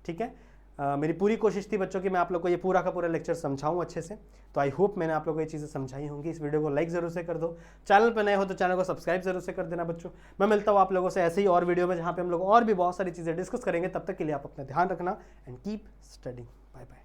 Speaker 1: ठीक है, मेरी पूरी कोशिश थी बच्चों कि मैं आप लोग को ये पूरा का पूरा लेक्चर समझाऊं अच्छे से। तो आई होप मैंने आप लोग को ये चीज़ें समझाई होंगी। इस वीडियो को लाइक जरूर से कर दो, चैनल पर नए हो तो चैनल को सब्सक्राइब जरूर से कर देना बच्चों। मैं मिलता हूँ आप लोगों से ऐसे ही और वीडियो में, जहाँ पे हम लोग और भी बहुत सारी चीज़ें डिस्कस करेंगे। तब तक के लिए आप अपना ध्यान रखना and keep studying. Bye bye.